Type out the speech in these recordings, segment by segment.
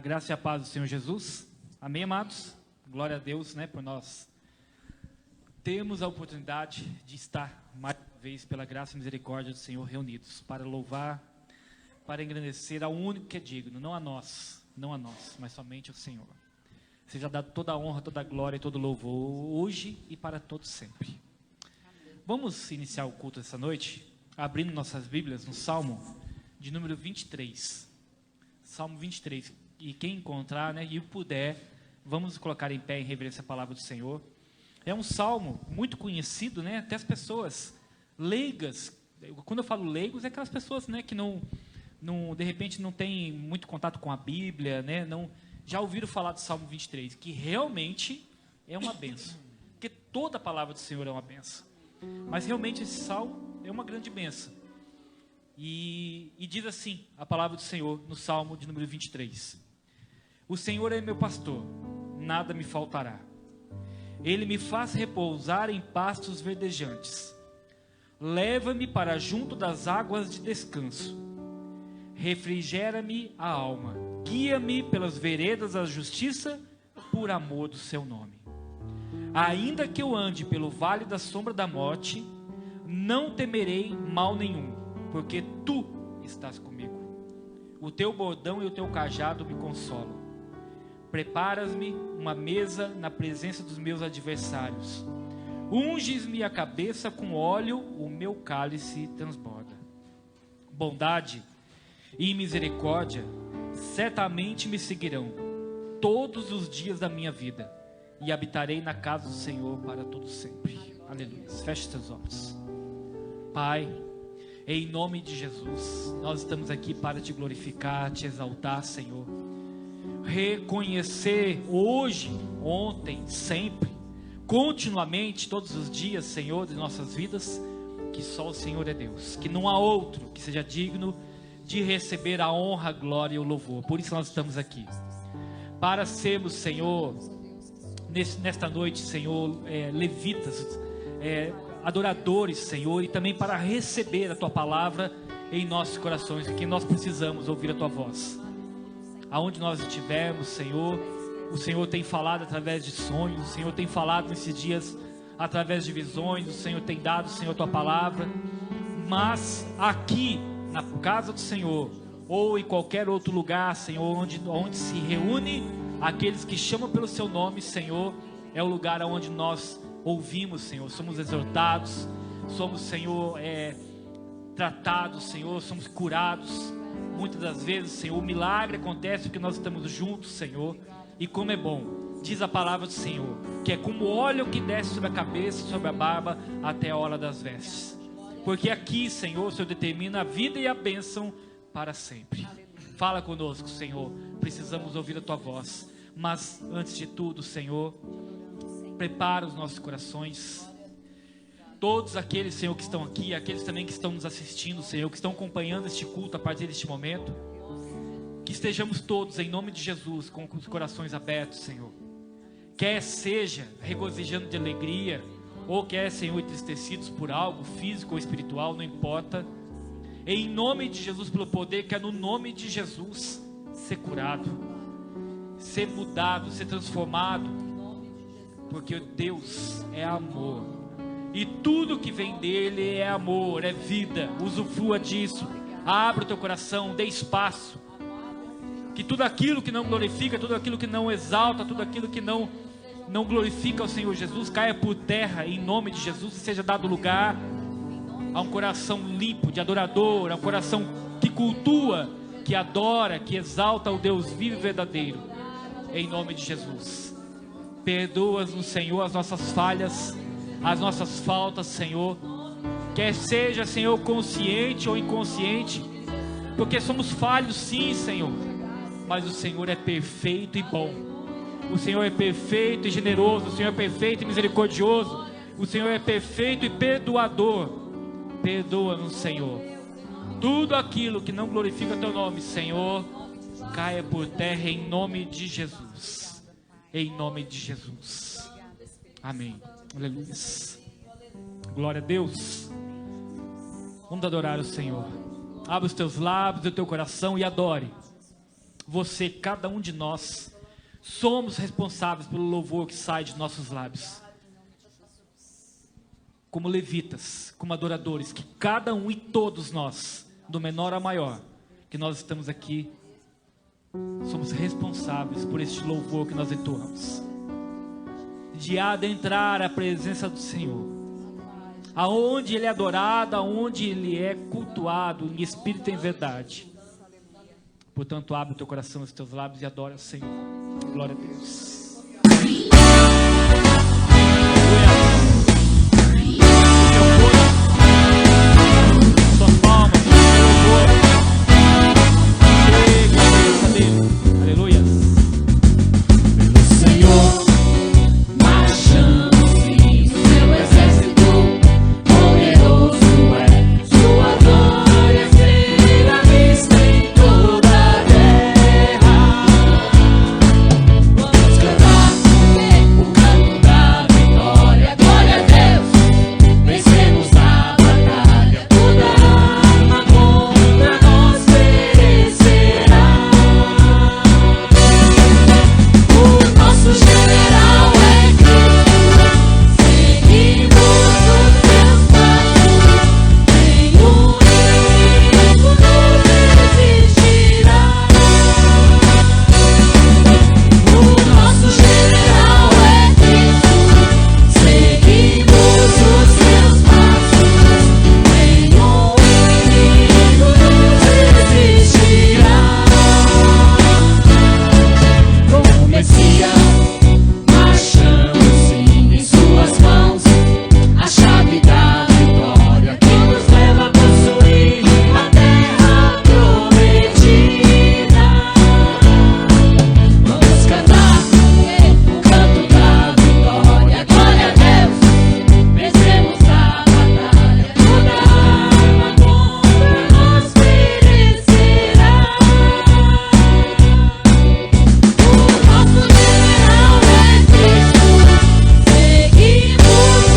A graça e a paz do Senhor Jesus. Amém, amados? Glória a Deus, né, por nós termos a oportunidade de estar mais uma vez, pela graça e misericórdia do Senhor, reunidos para louvar, para engrandecer ao único que é digno, não a nós, mas somente ao Senhor. Seja dado toda a honra, toda a glória e todo o louvor, hoje e para todos sempre. Vamos iniciar o culto essa noite, abrindo nossas Bíblias no Salmo de número 23. Salmo 23. E quem encontrar, né, e puder, vamos colocar em pé em reverência a palavra do Senhor. É um salmo muito conhecido, né, até as pessoas leigas. Quando eu falo leigos, é aquelas pessoas, né, que não de repente não tem muito contato com a Bíblia, né, já ouviram falar do Salmo 23, que realmente é uma bênção, porque toda a palavra do Senhor é uma bênção, mas realmente esse salmo é uma grande bênção. E diz assim a palavra do Senhor no Salmo de número 23: O Senhor é meu pastor, nada me faltará. Ele me faz repousar em pastos verdejantes. Leva-me para junto das águas de descanso. Refrigera-me a alma. Guia-me pelas veredas da justiça, por amor do seu nome. Ainda que eu ande pelo vale da sombra da morte, não temerei mal nenhum, porque tu estás comigo. O teu bordão e o teu cajado me consolam. Preparas-me uma mesa na presença dos meus adversários. Unges-me a cabeça com óleo, o meu cálice transborda. Bondade e misericórdia certamente me seguirão todos os dias da minha vida, e habitarei na casa do Senhor para todo sempre. Aleluia. Feche seus olhos. Pai, em nome de Jesus, nós estamos aqui para te glorificar, te exaltar, Senhor. Reconhecer hoje, ontem, sempre, continuamente, todos os dias, Senhor, de nossas vidas, que só o Senhor é Deus, que não há outro que seja digno de receber a honra, a glória e o louvor. Por isso nós estamos aqui, para sermos, Senhor, nesta noite, Senhor, levitas, adoradores, Senhor, e também para receber a Tua palavra em nossos corações, porque nós precisamos ouvir a Tua voz. Aonde nós estivermos, Senhor, o Senhor tem falado através de sonhos, o Senhor tem falado nesses dias através de visões, o Senhor tem dado, Senhor, a Tua palavra, mas aqui, na casa do Senhor, ou em qualquer outro lugar, Senhor, onde se reúne aqueles que chamam pelo Seu nome, Senhor, é o lugar onde nós ouvimos, Senhor, somos exortados, somos, Senhor, tratados, Senhor, somos curados. Muitas das vezes, Senhor, o milagre acontece porque nós estamos juntos, Senhor. E como é bom, diz a palavra do Senhor, que é como óleo que desce sobre a cabeça, sobre a barba, até a hora das vestes. Porque aqui, Senhor, o Senhor determina a vida e a bênção para sempre. Fala conosco, Senhor, precisamos ouvir a Tua voz. Mas antes de tudo, Senhor, prepara os nossos corações. Todos aqueles, Senhor, que estão aqui, aqueles também que estão nos assistindo, Senhor, que estão acompanhando este culto a partir deste momento, que estejamos todos, em nome de Jesus, com os corações abertos, Senhor. Quer seja regozijando de alegria, ou quer, Senhor, entristecidos por algo físico ou espiritual, não importa. Em nome de Jesus, pelo poder que é no nome de Jesus, ser curado, ser mudado, ser transformado, porque Deus é amor. E tudo que vem dele é amor, é vida. Usufrua disso. Abra o teu coração, dê espaço. Que tudo aquilo que não glorifica, tudo aquilo que não exalta, tudo aquilo que não glorifica o Senhor Jesus, caia por terra em nome de Jesus, e seja dado lugar a um coração limpo, de adorador, a um coração que cultua, que adora, que exalta o Deus vivo e verdadeiro. Em nome de Jesus. Perdoa-nos, Senhor, as nossas falhas, as nossas faltas, Senhor, quer seja, Senhor, consciente ou inconsciente, porque somos falhos sim, Senhor, mas o Senhor é perfeito e bom, o Senhor é perfeito e generoso, o Senhor é perfeito e misericordioso, o Senhor é perfeito e perdoador. Perdoa-nos, Senhor, tudo aquilo que não glorifica Teu nome, Senhor, caia por terra em nome de Jesus, em nome de Jesus, amém. Aleluia. Glória a Deus. Vamos adorar o Senhor. Abra os teus lábios e o teu coração e adore. você, cada um de nós, somos responsáveis pelo louvor que sai de nossos lábios. Como levitas, como adoradores, que cada um e todos nós, do menor a maior, que nós estamos aqui, somos responsáveis por este louvor que nós entoamos. De adentrar a presença do Senhor, aonde Ele é adorado, aonde Ele é cultuado, em espírito e em verdade. Portanto, abre o teu coração, os teus lábios e adora o Senhor. Glória a Deus. Suas palmas, aleluia. Pelo Senhor marchamos sim, seu exército poderoso é, sua glória será vista em toda a terra. Vamos cantar o canto da vitória, glória a Deus, vencemos a batalha, toda arma contra nós perecerá. O nosso general é Cristo, seguimos os seus passos, nenhum inimigo nos resistirá. O nosso general é Cristo, seguimos os seus passos, nenhum inimigo nos resistirá. Com o Messias marchamos sim, em suas mãos a chave da vitória que nos leva a possuir a terra prometida. Vamos cantar o canto da vitória, glória a Deus, vencemos a batalha, toda arma contra nós perecerá. O nosso general é Cristo, seguimos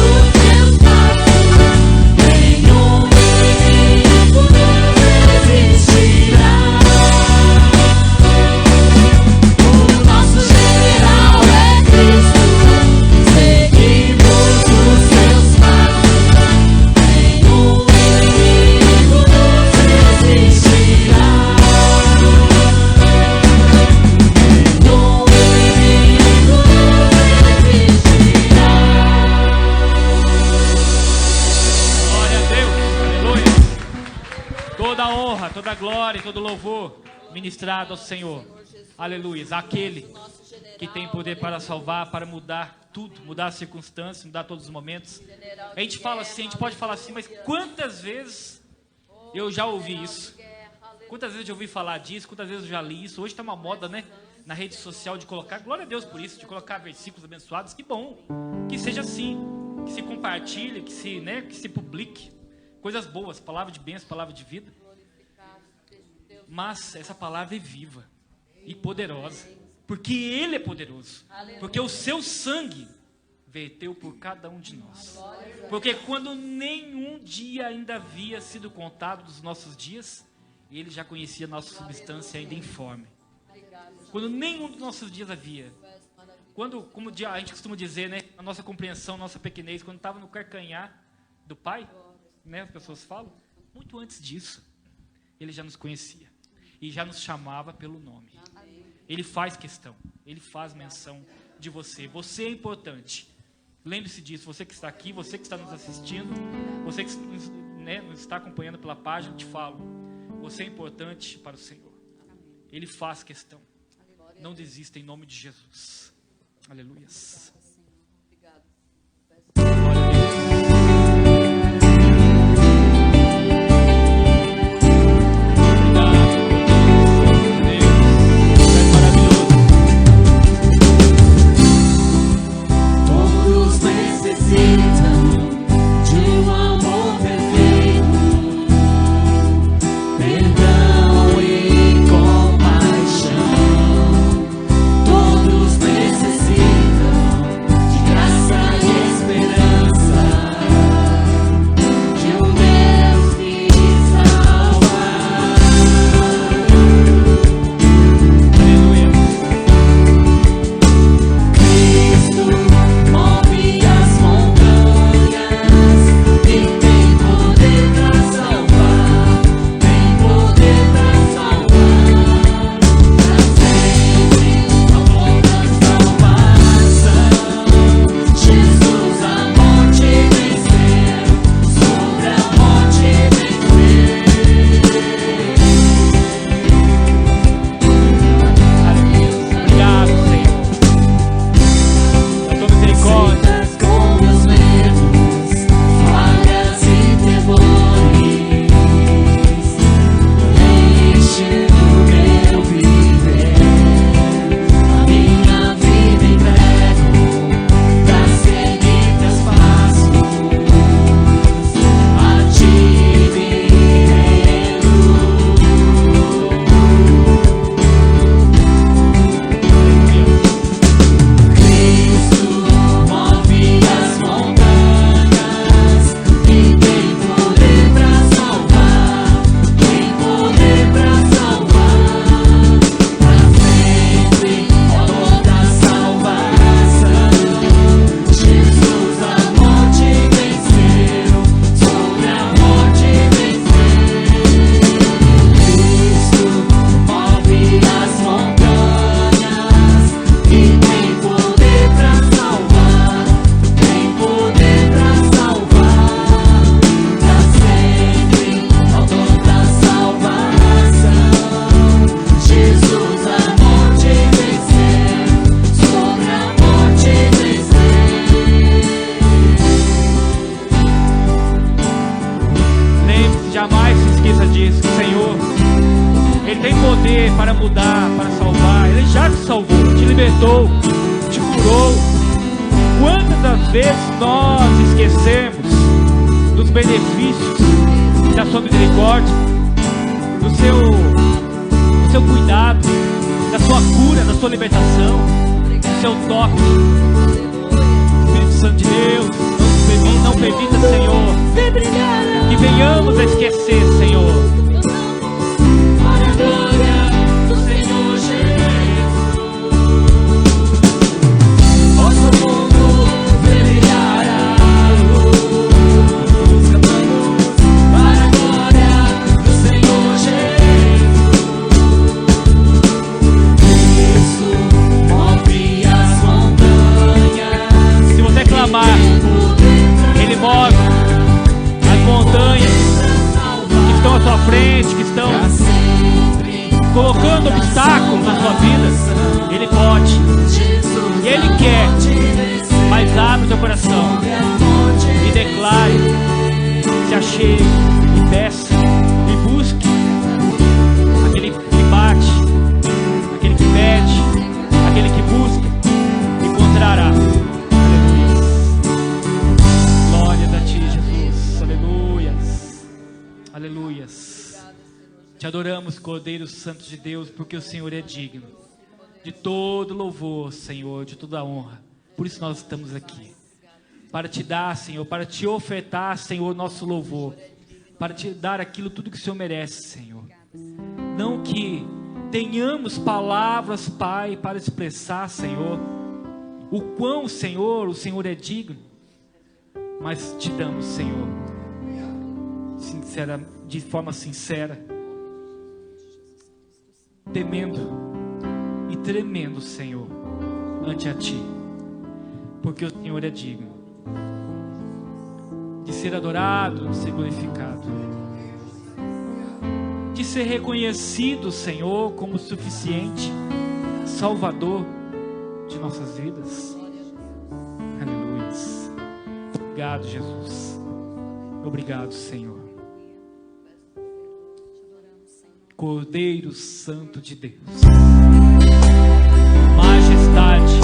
os seus passos, nenhum inimigo nos resistirá. O nosso general é Cristo, seguimos os seus passos, nenhum inimigo nos resistirá. Nenhum inimigo nos resistirá. Glória a Deus, aleluia. Toda a honra, toda a glória e todo o louvor ministrado ao Senhor. Aleluia. Aquele que tem poder para salvar, para mudar tudo, mudar as circunstâncias, mudar todos os momentos. A gente fala assim, a gente pode falar assim, mas quantas vezes eu já ouvi isso? Quantas vezes eu ouvi falar disso? Quantas vezes eu já li isso? Hoje está uma moda, né? Na rede social de colocar, glória a Deus por isso, de colocar versículos abençoados. Que bom, que seja assim, que se compartilhe, que se, né, que se publique coisas boas, palavra de bênção, palavra de vida. Mas essa palavra é viva e poderosa, porque Ele é poderoso, porque o seu sangue verteu por cada um de nós. Porque quando nenhum dia ainda havia sido contado dos nossos dias, Ele já conhecia nossa substância ainda informe. Quando nenhum dos nossos dias havia. Quando, como a gente costuma dizer, né, a nossa compreensão, nossa pequenez, quando estava no carcanhar do Pai, né, as pessoas falam, muito antes disso, Ele já nos conhecia e já nos chamava pelo nome. Ele faz questão, Ele faz menção de você. Você é importante. Lembre-se disso, você que está aqui, você que está nos assistindo, você que, né, nos está acompanhando pela página, eu te falo, você é importante para o Senhor. Ele faz questão. Não desista em nome de Jesus. Aleluias. Todos necessitam te salvou, te libertou, te curou. Quantas das vezes nós esquecemos dos benefícios da sua misericórdia, do seu cuidado, da sua cura, da sua libertação, do seu toque. Espírito Santo de Deus, não permita, Senhor, que venhamos a esquecer, Senhor. Para a glória do Senhor Jesus, vosso mundo brilhar a luz, cantamos para a glória do Senhor Jesus. Cristo move as montanhas. Se você clamar, Ele move as montanhas que estão à sua frente, que estão colocando obstáculos na sua vida. Ele pode e Ele quer, mas abre o seu coração e declare, se achegue e peça e busque. Aquele que bate, aquele que pede, aquele que busca, encontrará. Glórias a ti, Jesus. Aleluias. Aleluias. Te adoramos, Cordeiro Santo de Deus, porque o Senhor é digno de todo louvor, Senhor, de toda honra. Por isso nós estamos aqui, para te dar, Senhor, para te ofertar, Senhor, nosso louvor, para te dar aquilo tudo que o Senhor merece, Senhor. Não que tenhamos palavras, Pai, para expressar, Senhor, o quão, Senhor, o Senhor é digno, mas te damos, Senhor, de forma sincera, temendo e tremendo, Senhor, ante a ti, porque o Senhor é digno de ser adorado, de ser glorificado, de ser reconhecido, Senhor, como suficiente Salvador de nossas vidas. Aleluia. Obrigado, Jesus. Obrigado, Senhor. Cordeiro Santo de Deus, majestade,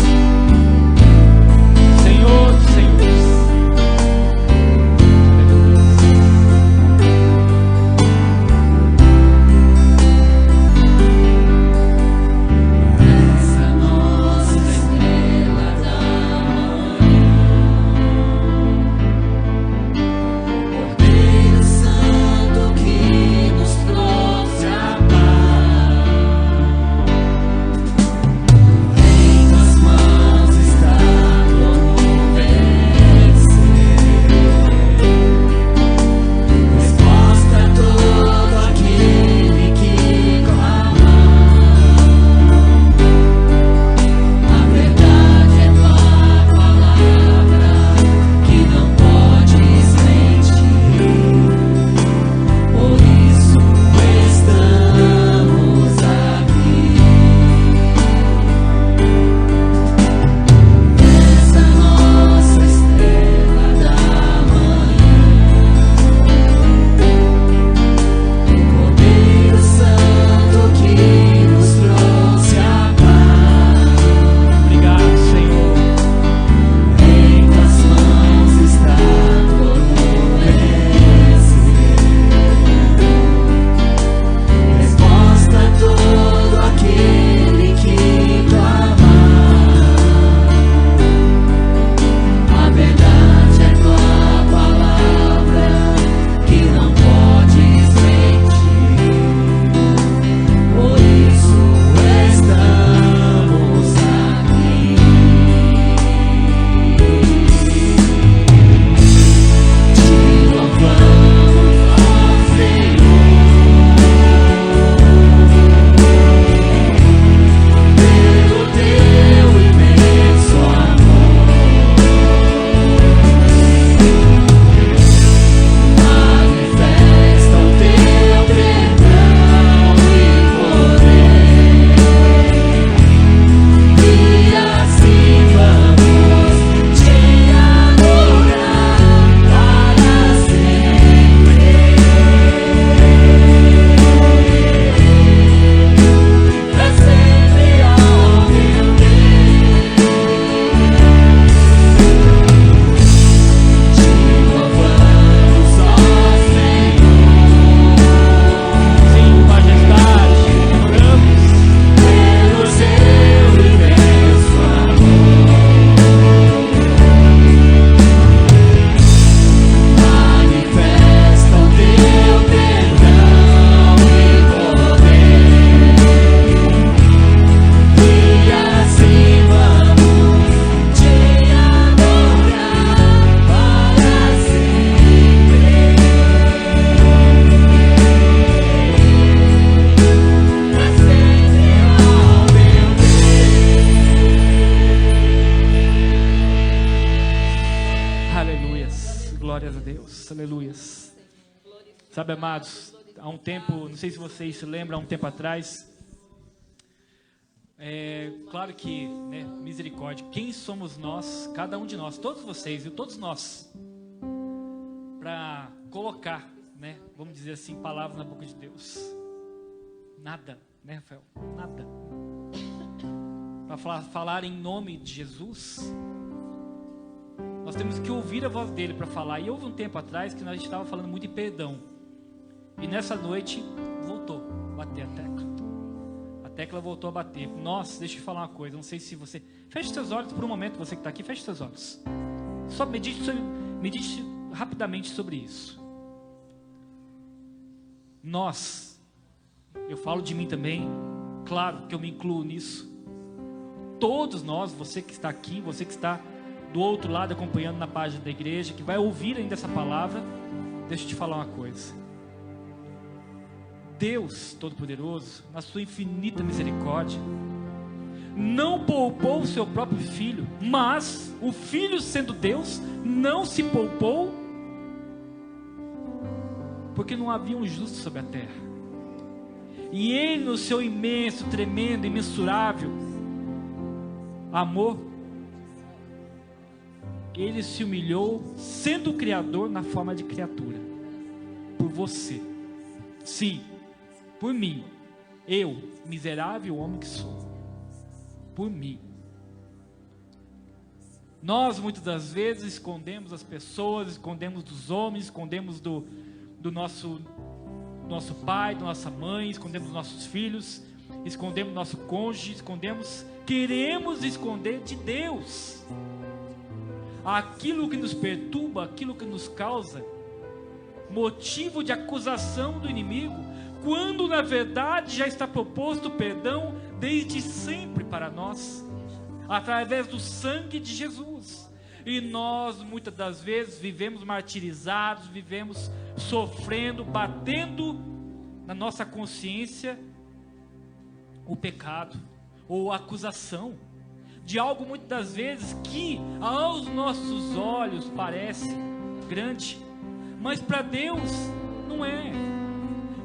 Senhor dos Senhores. essa nossa estrela da manhã, Cordeiro Santo que nos trouxe a paz. aleluias, aleluias. Sabe, amados, há um tempo, não sei se vocês se lembram, há um tempo atrás, claro que, né, misericórdia, quem somos nós, cada um de nós, todos vocês e todos nós, para colocar, né, vamos dizer assim, palavras na boca de Deus? Nada, né, Rafael? Nada. Para falar em nome de Jesus, nós temos que ouvir a voz dele para falar. E houve um tempo atrás que nós estava falando muito de perdão. E nessa noite voltou a bater a tecla. A tecla voltou a bater. Nossa, deixa eu falar uma coisa. Não sei se você... Feche seus olhos por um momento, você que está aqui. Feche seus olhos. Só medite rapidamente sobre isso. Nós, eu falo de mim também, claro que eu me incluo nisso. Todos nós, você que está aqui, você que está do outro lado acompanhando na página da igreja, que vai ouvir ainda essa palavra, deixa eu te falar uma coisa. Deus Todo-Poderoso, na sua infinita misericórdia, não poupou o seu próprio Filho, mas o Filho, sendo Deus, não se poupou, porque não havia um justo sobre a terra. E Ele, no seu imenso, tremendo, imensurável amor, Ele se humilhou, sendo o Criador na forma de criatura, por você, sim, por mim, eu, miserável homem que sou, por mim. Nós muitas das vezes escondemos as pessoas, escondemos dos homens, escondemos do nosso pai, da nossa mãe, escondemos dos nossos filhos, escondemos do nosso cônjuge, queremos esconder de Deus aquilo que nos perturba, aquilo que nos causa motivo de acusação do inimigo, quando na verdade já está proposto perdão desde sempre para nós, através do sangue de Jesus. E nós muitas das vezes vivemos martirizados, vivemos sofrendo, batendo na nossa consciência o pecado ou a acusação de algo muitas das vezes que aos nossos olhos parece grande, mas para Deus não é,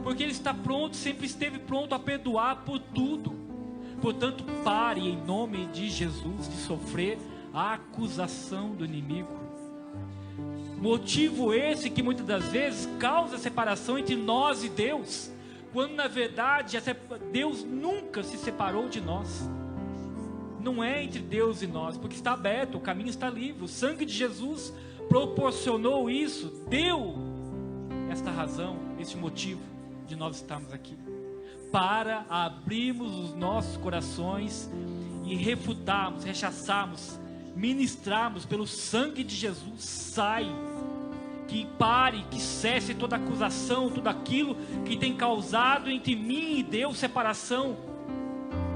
porque Ele está pronto, sempre esteve pronto a perdoar por tudo. Portanto, pare em nome de Jesus de sofrer a acusação do inimigo. Motivo esse que muitas das vezes causa separação entre nós e Deus, quando na verdade Deus nunca se separou de nós. Não é entre Deus e nós, porque está aberto, o caminho está livre. O sangue de Jesus proporcionou isso, deu esta razão, este motivo de nós estarmos aqui, para abrirmos os nossos corações e refutarmos, rechaçarmos, ministrarmos pelo sangue de Jesus. Sai, que pare, que cesse toda acusação, tudo aquilo que tem causado entre mim e Deus separação,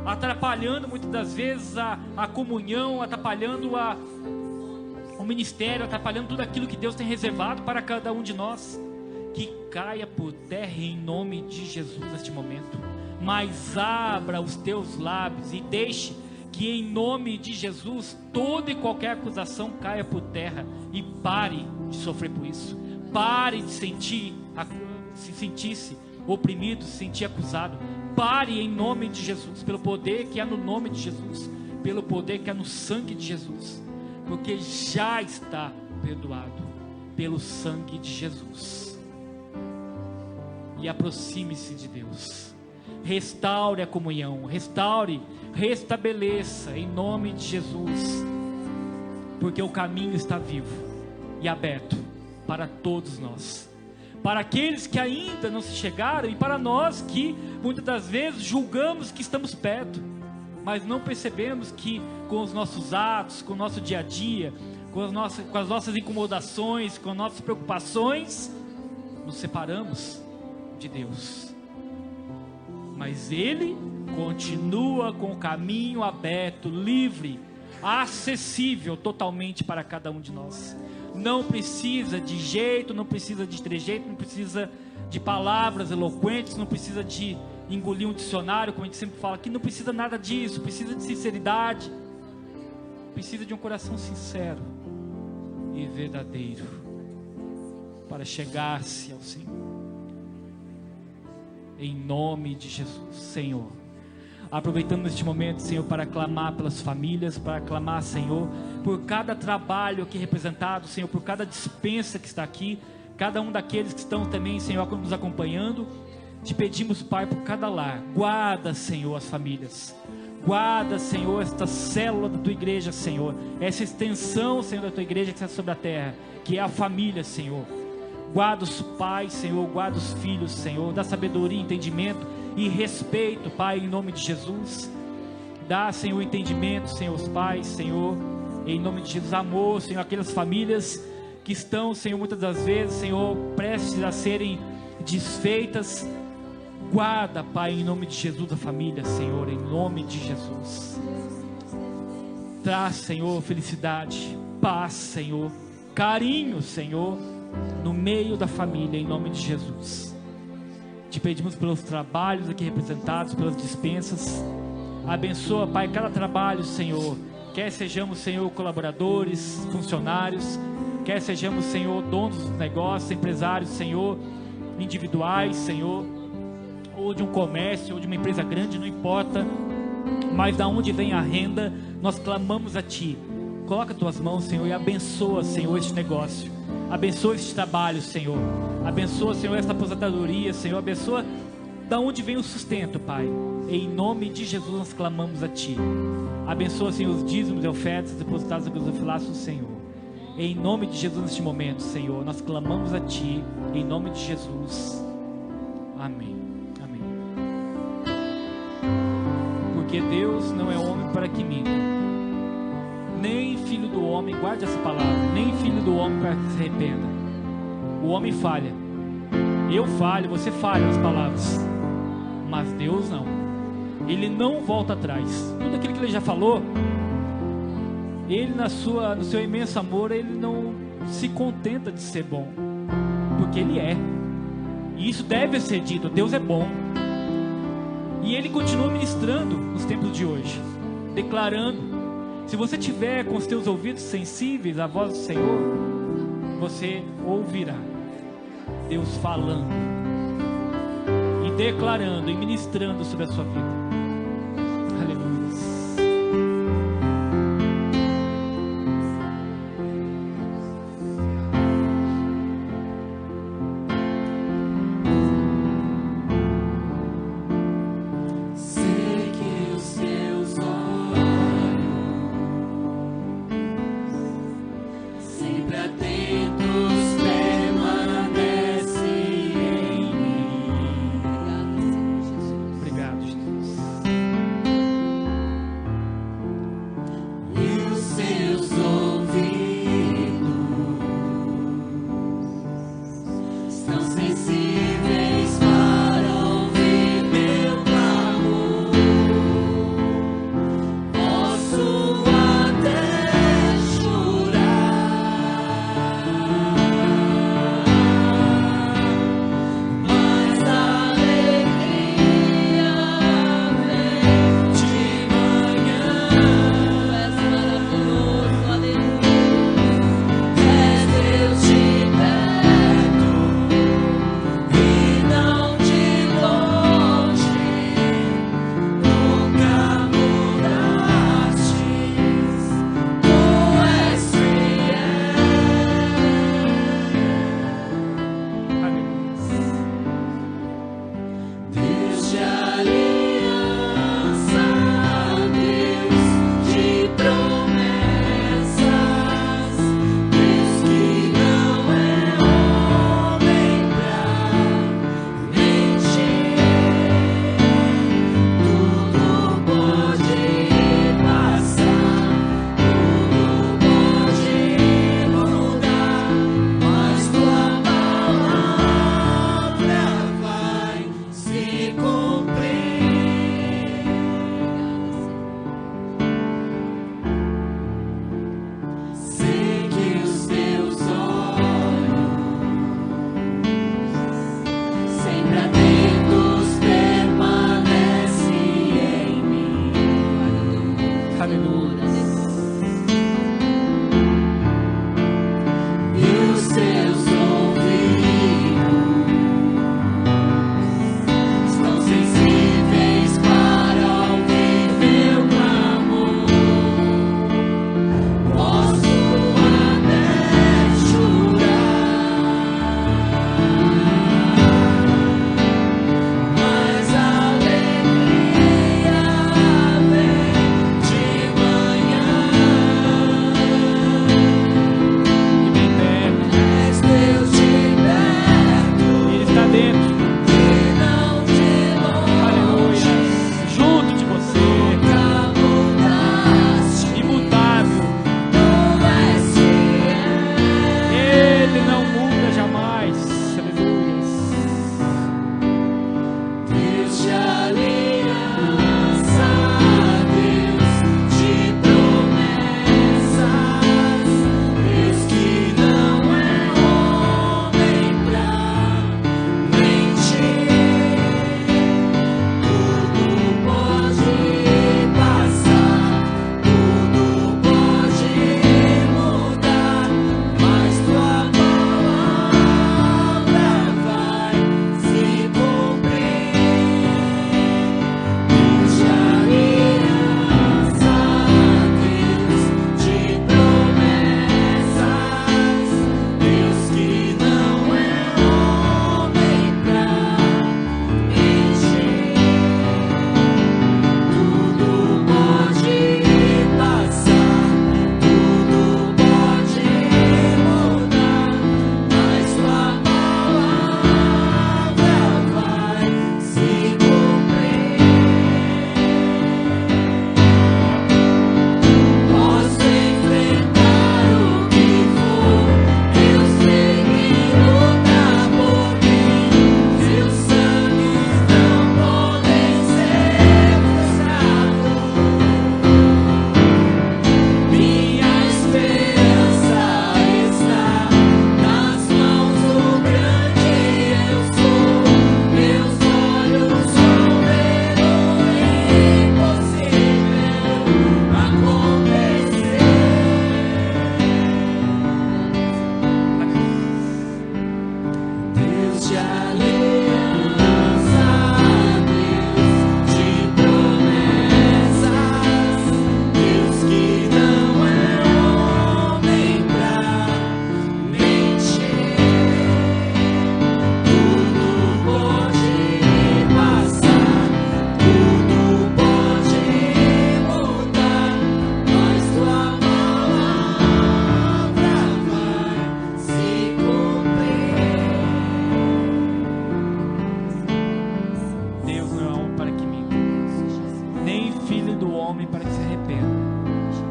atrapalhando muitas das vezes a comunhão, atrapalhando o ministério, atrapalhando tudo aquilo que Deus tem reservado para cada um de nós. Que caia por terra em nome de Jesus neste momento. Mas abra os teus lábios e deixe que em nome de Jesus toda e qualquer acusação caia por terra, e pare de sofrer por isso. Pare de se sentir-se oprimido, se sentir acusado. Pare em nome de Jesus, pelo poder que há no nome de Jesus, pelo poder que há no sangue de Jesus, porque já está perdoado pelo sangue de Jesus. E aproxime-se de Deus, restaure a comunhão, restabeleça em nome de Jesus, porque o caminho está vivo e aberto para todos nós, para aqueles que ainda não se chegaram, e para nós que muitas das vezes julgamos que estamos perto, mas não percebemos que com os nossos atos, com o nosso dia a dia, com as nossas incomodações, com as nossas preocupações, nos separamos de Deus. Mas Ele continua com o caminho aberto, livre, acessível totalmente para cada um de nós. Não precisa de jeito, não precisa de trejeito, não precisa de palavras eloquentes, não precisa de engolir um dicionário, como a gente sempre fala aqui, não precisa nada disso. Precisa de sinceridade, precisa de um coração sincero e verdadeiro. para chegar-se ao Senhor. Em nome de Jesus, Senhor. Aproveitando este momento, Senhor, para clamar pelas famílias, para clamar, Senhor, por cada trabalho aqui representado, Senhor, por cada dispensa que está aqui, cada um daqueles que estão também, Senhor, nos acompanhando. Te pedimos, Pai, por cada lar. Guarda, Senhor, as famílias. Guarda, Senhor, esta célula da Tua igreja, Senhor. Essa extensão, Senhor, da Tua igreja que está sobre a terra, que é a família, Senhor. Guarda os pais, Senhor, guarda os filhos, Senhor. Dá sabedoria, entendimento e respeito, Pai, em nome de Jesus. Dá, Senhor, entendimento, Senhor, aos pais, Senhor, em nome de Jesus. Amor, Senhor, aquelas famílias que estão, Senhor, muitas das vezes, Senhor, prestes a serem desfeitas. Guarda, Pai, em nome de Jesus, a família, Senhor, em nome de Jesus. Traz, Senhor, felicidade, paz, Senhor, carinho, Senhor, no meio da família, em nome de Jesus. Te pedimos pelos trabalhos aqui representados, pelas dispensas. Abençoa, Pai, cada trabalho, Senhor. Quer sejamos, Senhor, colaboradores, funcionários, quer sejamos, Senhor, donos dos negócios, empresários, Senhor, individuais, Senhor, ou de um comércio, ou de uma empresa grande, não importa, mas da onde vem a renda, nós clamamos a Ti. Coloca Tuas mãos, Senhor, e abençoa, Senhor, este negócio, abençoa este trabalho, Senhor, abençoa, Senhor, esta aposentadoria, Senhor, abençoa da onde vem o sustento, Pai. Em nome de Jesus nós clamamos a Ti. Abençoa, Senhor, os dízimos e ofertas depositados no gasofilácio do Senhor. Em nome de Jesus neste momento, Senhor, nós clamamos a Ti, em nome de Jesus. Amém. Porque Deus não é homem para que minta, nem filho do homem, guarde essa palavra, nem filho do homem para que se arrependa. O homem falha, eu falho, você falha nas palavras, mas Deus não. Ele não volta atrás. Tudo aquilo que Ele já falou, Ele no seu imenso amor, Ele não se contenta de ser bom, porque Ele é, e isso deve ser dito. Deus é bom. E Ele continua ministrando nos tempos de hoje, declarando. Se você tiver com os teus ouvidos sensíveis à voz do Senhor, você ouvirá Deus falando e declarando e ministrando sobre a sua vida. Aleluia. E os teus ouvidos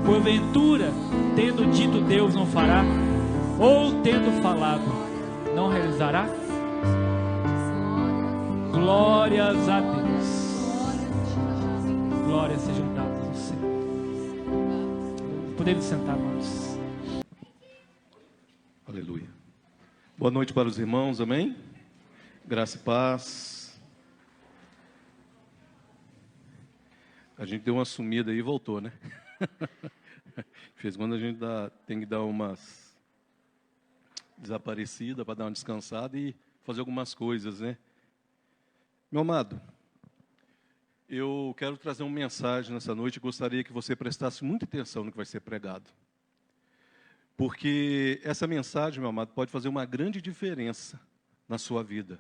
Porventura, tendo dito Deus não fará, ou tendo falado, não realizará? Glórias a Deus. Glórias sejam dadas ao Senhor. Podemos sentar, amados. Aleluia. Boa noite para os irmãos, amém? Graça e paz. A gente deu uma sumida aí e voltou, né? De vez em quando a gente tem que dar umas desaparecidas para dar uma descansada e fazer algumas coisas, né? Meu amado, eu quero trazer uma mensagem nessa noite e gostaria que você prestasse muita atenção no que vai ser pregado. Porque essa mensagem, meu amado, pode fazer uma grande diferença na sua vida.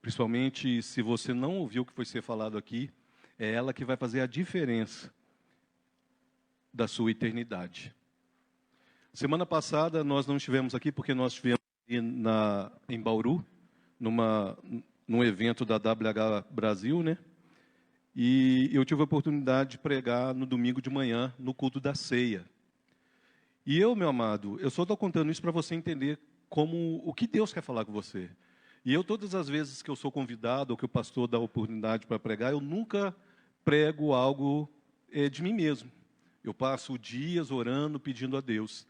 Principalmente se você não ouviu o que foi ser falado aqui, é ela que vai fazer a diferença da sua eternidade. Semana passada nós não estivemos aqui porque nós estivemos em Bauru, num evento da WH Brasil, né? E eu tive a oportunidade de pregar no domingo de manhã, no culto da ceia. E eu, meu amado, eu só estou contando isso para você entender o que Deus quer falar com você. E eu, todas as vezes que eu sou convidado, ou que o pastor dá a oportunidade para pregar, eu nunca prego algo de mim mesmo. Eu passo dias orando, pedindo a Deus.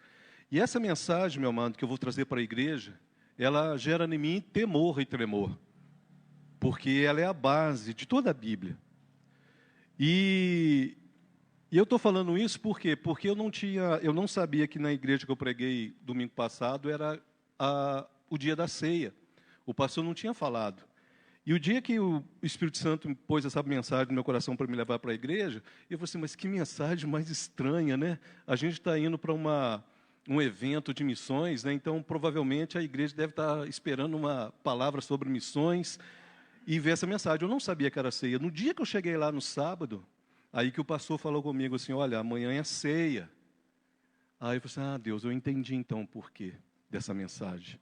E essa mensagem, meu amado, que eu vou trazer para a igreja, ela gera em mim temor e tremor. Porque ela é a base de toda a Bíblia. E eu estou falando isso por quê? Porque eu não sabia que na igreja que eu preguei domingo passado era o dia da ceia. O pastor não tinha falado. E o dia que o Espírito Santo pôs essa mensagem no meu coração para me levar para a igreja, eu falei assim, mas que mensagem mais estranha, né? A gente está indo para um evento de missões, né? Então provavelmente a igreja deve estar esperando uma palavra sobre missões e ver essa mensagem. Eu não sabia que era ceia. No dia que eu cheguei lá no sábado, aí que o pastor falou comigo assim, olha, amanhã é ceia. Aí eu falei assim, Deus, eu entendi então o porquê dessa mensagem.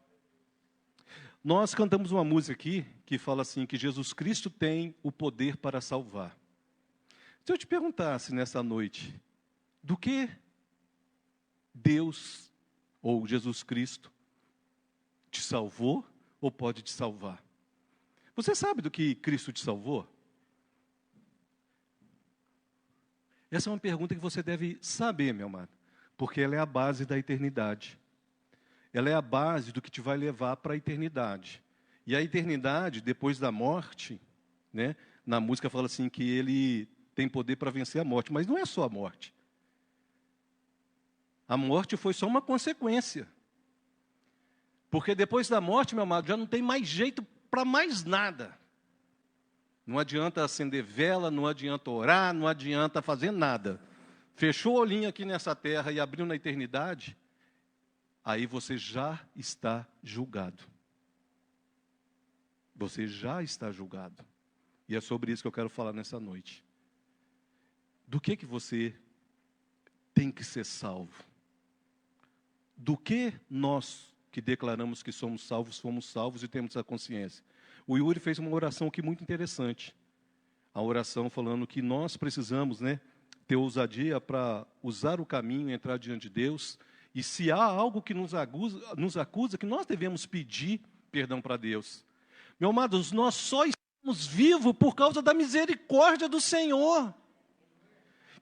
Nós cantamos uma música aqui que fala assim, que Jesus Cristo tem o poder para salvar. Se eu te perguntasse nessa noite, do que Deus ou Jesus Cristo te salvou ou pode te salvar? Você sabe do que Cristo te salvou? Essa é uma pergunta que você deve saber, meu amado, porque ela é a base da eternidade. Ela é a base do que te vai levar para a eternidade. E a eternidade, depois da morte, né, na música fala assim que ele tem poder para vencer a morte, mas não é só a morte. A morte foi só uma consequência. Porque depois da morte, meu amado, já não tem mais jeito para mais nada. Não adianta acender vela, não adianta orar, não adianta fazer nada. Fechou o olhinho aqui nessa terra e abriu na eternidade, aí você já está julgado. Você já está julgado. E é sobre isso que eu quero falar nessa noite. Do que você tem que ser salvo? Do que nós que declaramos que somos salvos, fomos salvos e temos a consciência? O Yuri fez uma oração aqui muito interessante. A oração falando que nós precisamos, né, ter ousadia para usar o caminho, entrar diante de Deus. E se há algo que nos acusa, que nós devemos pedir perdão para Deus. Meu amados, nós só estamos vivos por causa da misericórdia do Senhor.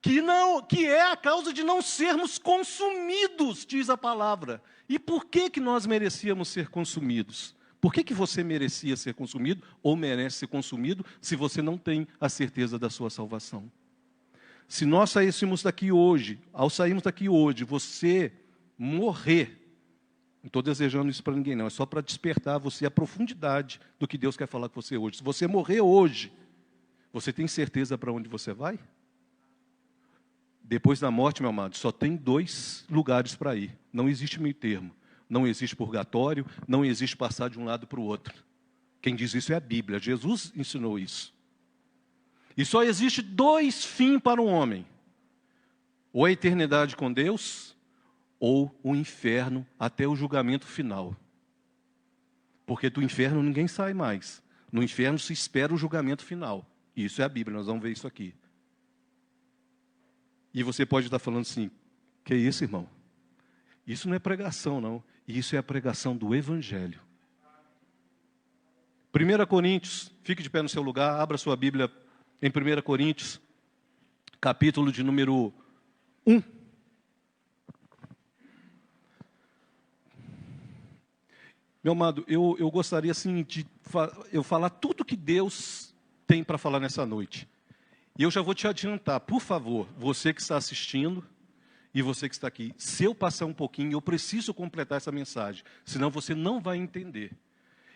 Que é a causa de não sermos consumidos, diz a palavra. E por que nós merecíamos ser consumidos? Por que você merecia ser consumido ou merece ser consumido se você não tem a certeza da sua salvação? Se nós saíssemos daqui hoje, ao sairmos daqui hoje, você morrer, não estou desejando isso para ninguém não, é só para despertar você a profundidade do que Deus quer falar com você hoje. Se você morrer hoje, você tem certeza para onde você vai? Depois da morte, meu amado, só tem 2 lugares para ir. Não existe meio termo. Não existe purgatório, não existe passar de um lado para o outro. Quem diz isso é a Bíblia. Jesus ensinou isso. E só existe 2 fins para um homem. Ou a eternidade com Deus, ou o inferno até o julgamento final. Porque do inferno ninguém sai mais. No inferno se espera o julgamento final. E isso é a Bíblia, nós vamos ver isso aqui. E você pode estar falando assim, Que isso, irmão? Isso não é pregação, não. Isso é a pregação do Evangelho. 1 Coríntios, fique de pé no seu lugar, abra sua Bíblia em 1 Coríntios, capítulo de número 1. Meu amado, eu gostaria assim de eu falar tudo que Deus tem para falar nessa noite. E eu já vou te adiantar, por favor, você que está assistindo e você que está aqui, se eu passar um pouquinho, eu preciso completar essa mensagem, senão você não vai entender.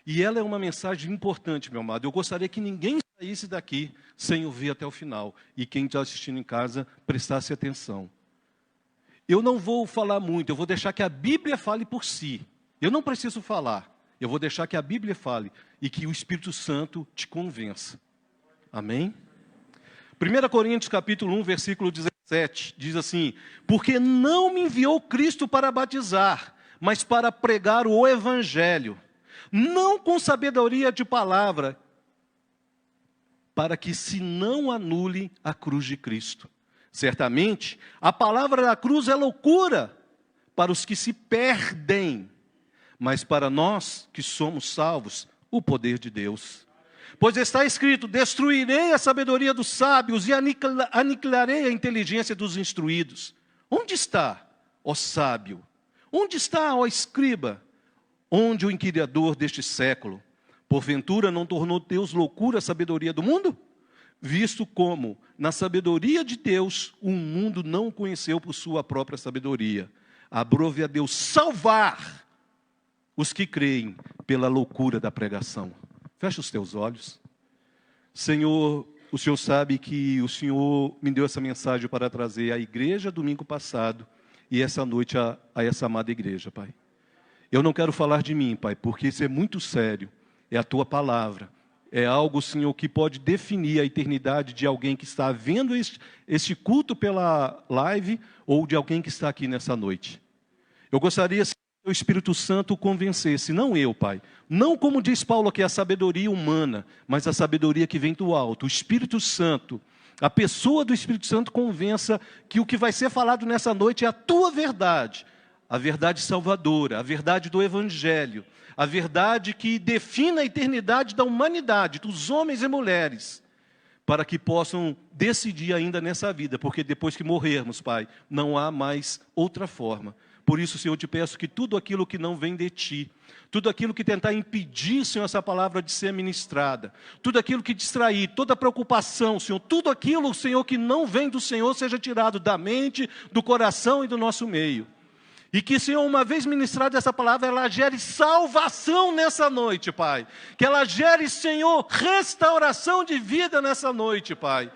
E ela é uma mensagem importante, meu amado. Eu gostaria que ninguém saísse daqui sem ouvir até o final. E quem está assistindo em casa, prestasse atenção. Eu não vou falar muito, eu vou deixar que a Bíblia fale por si. Eu não preciso falar. Eu vou deixar que a Bíblia fale e que o Espírito Santo te convença. Amém? 1 Coríntios capítulo 1, versículo 17, diz assim: porque não me enviou Cristo para batizar, mas para pregar o Evangelho, não com sabedoria de palavra, para que se não anule a cruz de Cristo. Certamente, a palavra da cruz é loucura para os que se perdem, mas para nós que somos salvos, o poder de Deus. Pois está escrito: destruirei a sabedoria dos sábios e aniquilarei a inteligência dos instruídos. Onde está, ó sábio? Onde está, ó escriba? Onde o inquiridor deste século? Porventura não tornou Deus loucura a sabedoria do mundo? Visto como, na sabedoria de Deus, o mundo não o conheceu por sua própria sabedoria. Aprove a Deus salvar os que creem pela loucura da pregação. Fecha os teus olhos. Senhor, o Senhor sabe que o Senhor me deu essa mensagem para trazer à igreja domingo passado e essa noite a essa amada igreja, Pai. Eu não quero falar de mim, Pai, porque isso é muito sério. É a Tua palavra. É algo, Senhor, que pode definir a eternidade de alguém que está vendo este culto pela live ou de alguém que está aqui nessa noite. Eu gostaria que o Espírito Santo o convencesse, não eu, Pai. Não como diz Paulo aqui, a sabedoria humana, mas a sabedoria que vem do alto. O Espírito Santo, a pessoa do Espírito Santo convença que o que vai ser falado nessa noite é a Tua verdade. A verdade salvadora, a verdade do Evangelho, a verdade que define a eternidade da humanidade, dos homens e mulheres, para que possam decidir ainda nessa vida, porque depois que morrermos, Pai, não há mais outra forma. Por isso, Senhor, eu te peço que tudo aquilo que não vem de Ti, tudo aquilo que tentar impedir, Senhor, essa palavra de ser ministrada, tudo aquilo que distrair, toda preocupação, Senhor, tudo aquilo, Senhor, que não vem do Senhor, seja tirado da mente, do coração e do nosso meio. E que, Senhor, uma vez ministrada essa palavra, ela gere salvação nessa noite, Pai. Que ela gere, Senhor, restauração de vida nessa noite, Pai.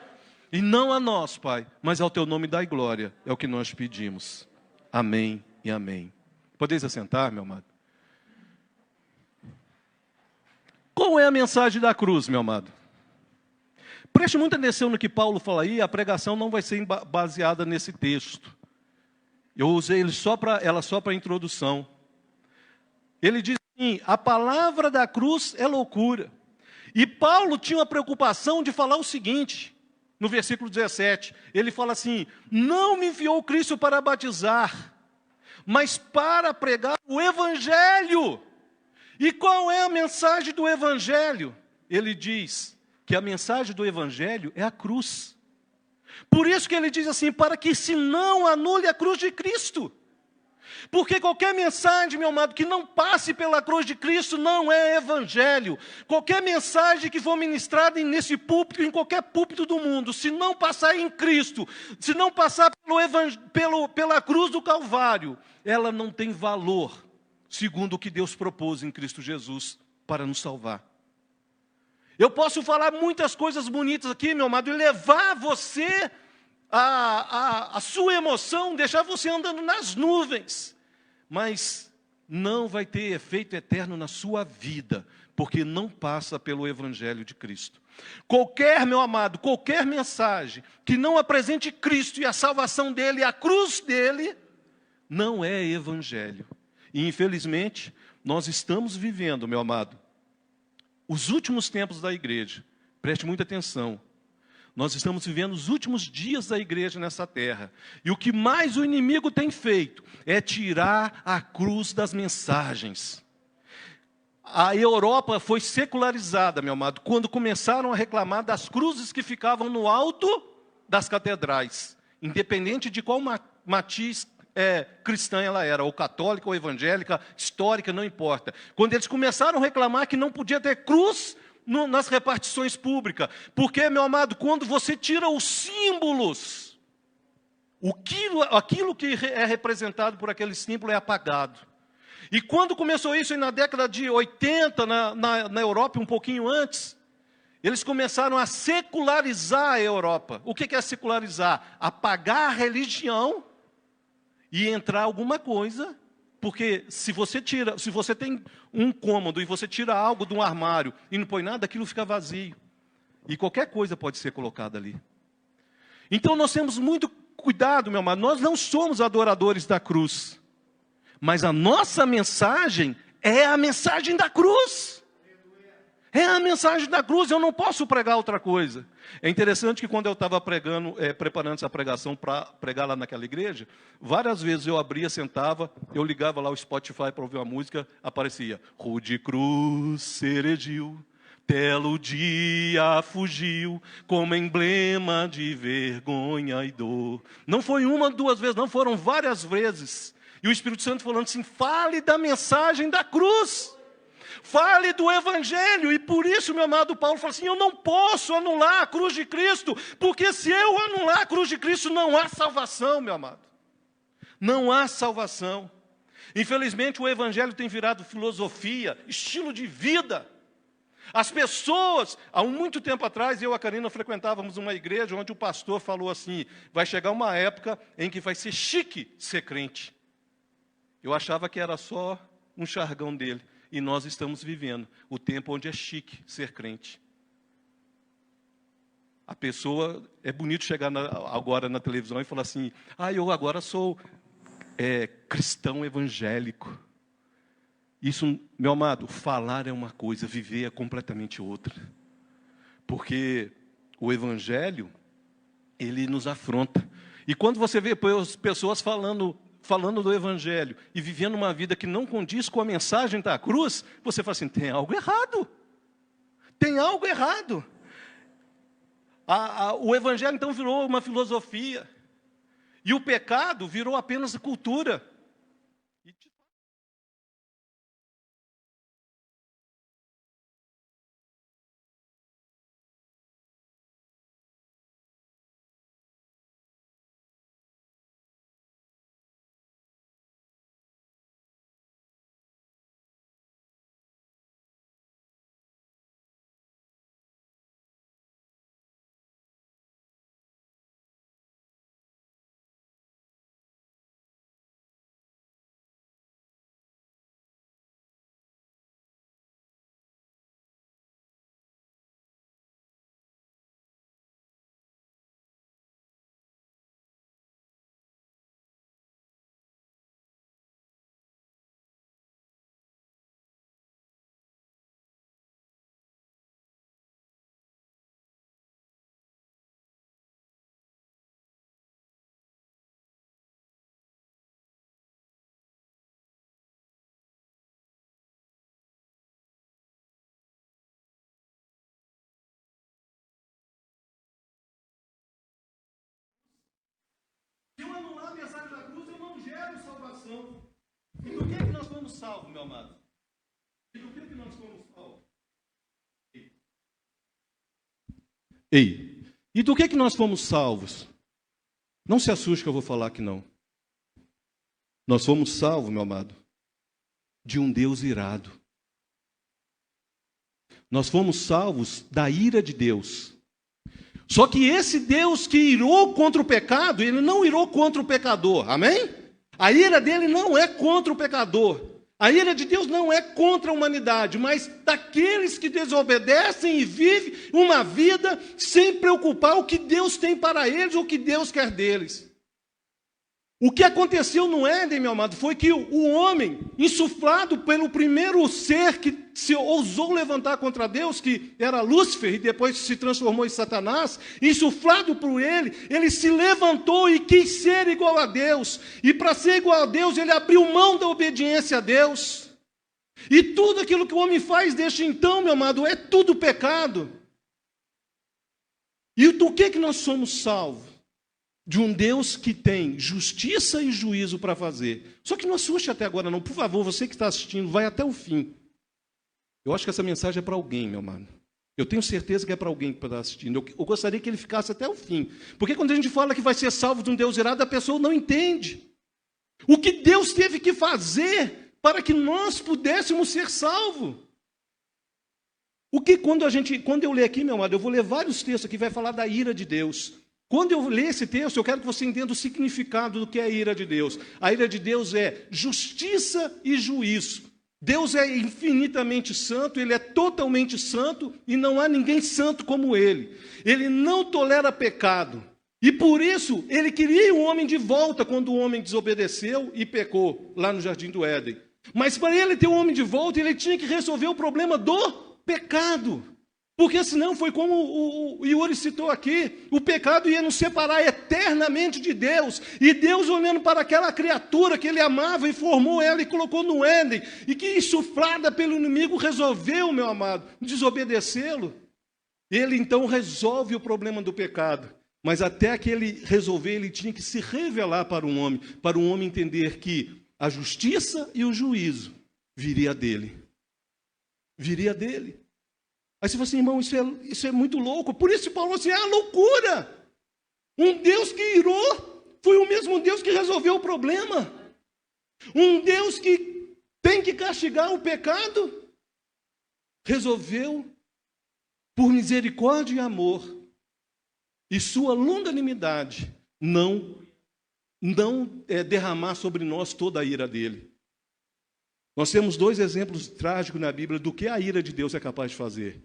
E não a nós, Pai, mas ao Teu nome dai glória. É o que nós pedimos. Amém e amém. Podeis assentar, meu amado? Qual é a mensagem da cruz, meu amado? Preste muita atenção no que Paulo fala aí. A pregação não vai ser baseada nesse texto. Eu usei ela só para introdução. Ele diz assim: a palavra da cruz é loucura. E Paulo tinha uma preocupação de falar o seguinte, no versículo 17. Ele fala assim: não me enviou Cristo para batizar, mas para pregar o Evangelho. E qual é a mensagem do Evangelho? Ele diz que a mensagem do Evangelho é a cruz. Por isso que ele diz assim: para que se não anule a cruz de Cristo. Porque qualquer mensagem, meu amado, que não passe pela cruz de Cristo não é evangelho. Qualquer mensagem que for ministrada nesse púlpito, em qualquer púlpito do mundo, se não passar em Cristo, se não passar pela cruz do Calvário, ela não tem valor, segundo o que Deus propôs em Cristo Jesus para nos salvar. Eu posso falar muitas coisas bonitas aqui, meu amado, e levar você a sua emoção, deixar você andando nas nuvens, mas não vai ter efeito eterno na sua vida, porque não passa pelo Evangelho de Cristo. Qualquer, meu amado, qualquer mensagem que não apresente Cristo e a salvação dele, a cruz dele, não é Evangelho. E infelizmente, nós estamos vivendo, meu amado, os últimos tempos da igreja. Preste muita atenção. Nós estamos vivendo os últimos dias da igreja nessa terra. E o que mais o inimigo tem feito é tirar a cruz das mensagens. A Europa foi secularizada, meu amado, quando começaram a reclamar das cruzes que ficavam no alto das catedrais, independente de qual matiz cristã ela era, ou católica, ou evangélica, histórica, não importa. Quando eles começaram a reclamar que não podia ter cruz nas repartições públicas, porque, meu amado, quando você tira os símbolos, aquilo que é representado por aquele símbolo é apagado. E quando começou isso, na década de 80, na Europa, um pouquinho antes, eles começaram a secularizar a Europa. O que é secularizar? Apagar a religião e entrar alguma coisa, porque se você tem um cômodo e você tira algo de um armário e não põe nada, aquilo fica vazio. E qualquer coisa pode ser colocada ali. Então nós temos muito cuidado, meu amado, nós não somos adoradores da cruz. Mas a nossa mensagem é a mensagem da cruz. É a mensagem da cruz, eu não posso pregar outra coisa. É interessante que quando eu estava preparando essa pregação para pregar lá naquela igreja, várias vezes eu abria, sentava, eu ligava lá o Spotify para ouvir uma música, aparecia, Rude cruz serediu, telo dia fugiu, como emblema de vergonha e dor. Não foi uma, duas vezes, não, foram várias vezes. E o Espírito Santo falando assim, fale da mensagem da cruz. Fale do Evangelho. E por isso, meu amado Paulo fala assim, eu não posso anular a cruz de Cristo, porque se eu anular a cruz de Cristo, não há salvação, meu amado. Não há salvação. Infelizmente, o Evangelho tem virado filosofia, estilo de vida. As pessoas, há muito tempo atrás, eu e a Karina frequentávamos uma igreja onde o pastor falou assim, vai chegar uma época em que vai ser chique ser crente. Eu achava que era só um jargão dele. E nós estamos vivendo o tempo onde é chique ser crente. A pessoa, é bonito chegar agora na televisão e falar assim, eu agora sou cristão evangélico. Isso, meu amado, falar é uma coisa, viver é completamente outra. Porque o evangelho, ele nos afronta. E quando você vê as pessoas falando do Evangelho e vivendo uma vida que não condiz com a mensagem da cruz, você fala assim, tem algo errado. Tem algo errado. O Evangelho então virou uma filosofia. E o pecado virou apenas cultura. Se eu anular a mensagem da cruz, eu não gero salvação. E do que é que nós fomos salvos, meu amado? E do que é que nós fomos salvos? Ei, e do que é que nós fomos salvos? Não se assuste que eu vou falar que não. Nós fomos salvos, meu amado, de um Deus irado. Nós fomos salvos da ira de Deus. Só que esse Deus que irou contra o pecado, ele não irou contra o pecador, amém? A ira dele não é contra o pecador. A ira de Deus não é contra a humanidade, mas daqueles que desobedecem e vivem uma vida sem preocupar o que Deus tem para eles ou o que Deus quer deles. O que aconteceu no Éden, meu amado, foi que o homem, insuflado pelo primeiro ser que se ousou levantar contra Deus, que era Lúcifer, e depois se transformou em Satanás, insuflado por ele se levantou e quis ser igual a Deus. E para ser igual a Deus, ele abriu mão da obediência a Deus. E tudo aquilo que o homem faz desde então, meu amado, é tudo pecado. E do que nós somos salvos? De um Deus que tem justiça e juízo para fazer. Só que não assuste até agora não. Por favor, você que está assistindo, vai até o fim. Eu acho que essa mensagem é para alguém, meu amado. Eu tenho certeza que é para alguém que está assistindo. Eu gostaria que ele ficasse até o fim. Porque quando a gente fala que vai ser salvo de um Deus irado, a pessoa não entende. O que Deus teve que fazer para que nós pudéssemos ser salvos. Quando eu ler aqui, meu amado, eu vou ler vários textos aqui, vai falar da ira de Deus. Quando eu ler esse texto, eu quero que você entenda o significado do que é a ira de Deus. A ira de Deus é justiça e juízo. Deus é infinitamente santo, Ele é totalmente santo e não há ninguém santo como Ele. Ele não tolera pecado. E por isso, Ele queria o homem de volta quando o homem desobedeceu e pecou lá no Jardim do Éden. Mas para Ele ter o homem de volta, Ele tinha que resolver o problema do pecado. Porque senão foi como o Yuri citou aqui, o pecado ia nos separar eternamente de Deus. E Deus olhando para aquela criatura que Ele amava e formou ela e colocou no Éden, e que insuflada pelo inimigo resolveu, meu amado, desobedecê-lo. Ele então resolve o problema do pecado. Mas até que ele resolver, ele tinha que se revelar para um homem entender que a justiça e o juízo viria dele. Viria dele. Aí você fala assim, irmão, isso é muito louco. Por isso Paulo falou assim, é loucura. Um Deus que irou foi o mesmo Deus que resolveu o problema. Um Deus que tem que castigar o pecado, resolveu, por misericórdia e amor, e sua longanimidade, não derramar sobre nós toda a ira dele. Nós temos 2 exemplos trágicos na Bíblia do que a ira de Deus é capaz de fazer.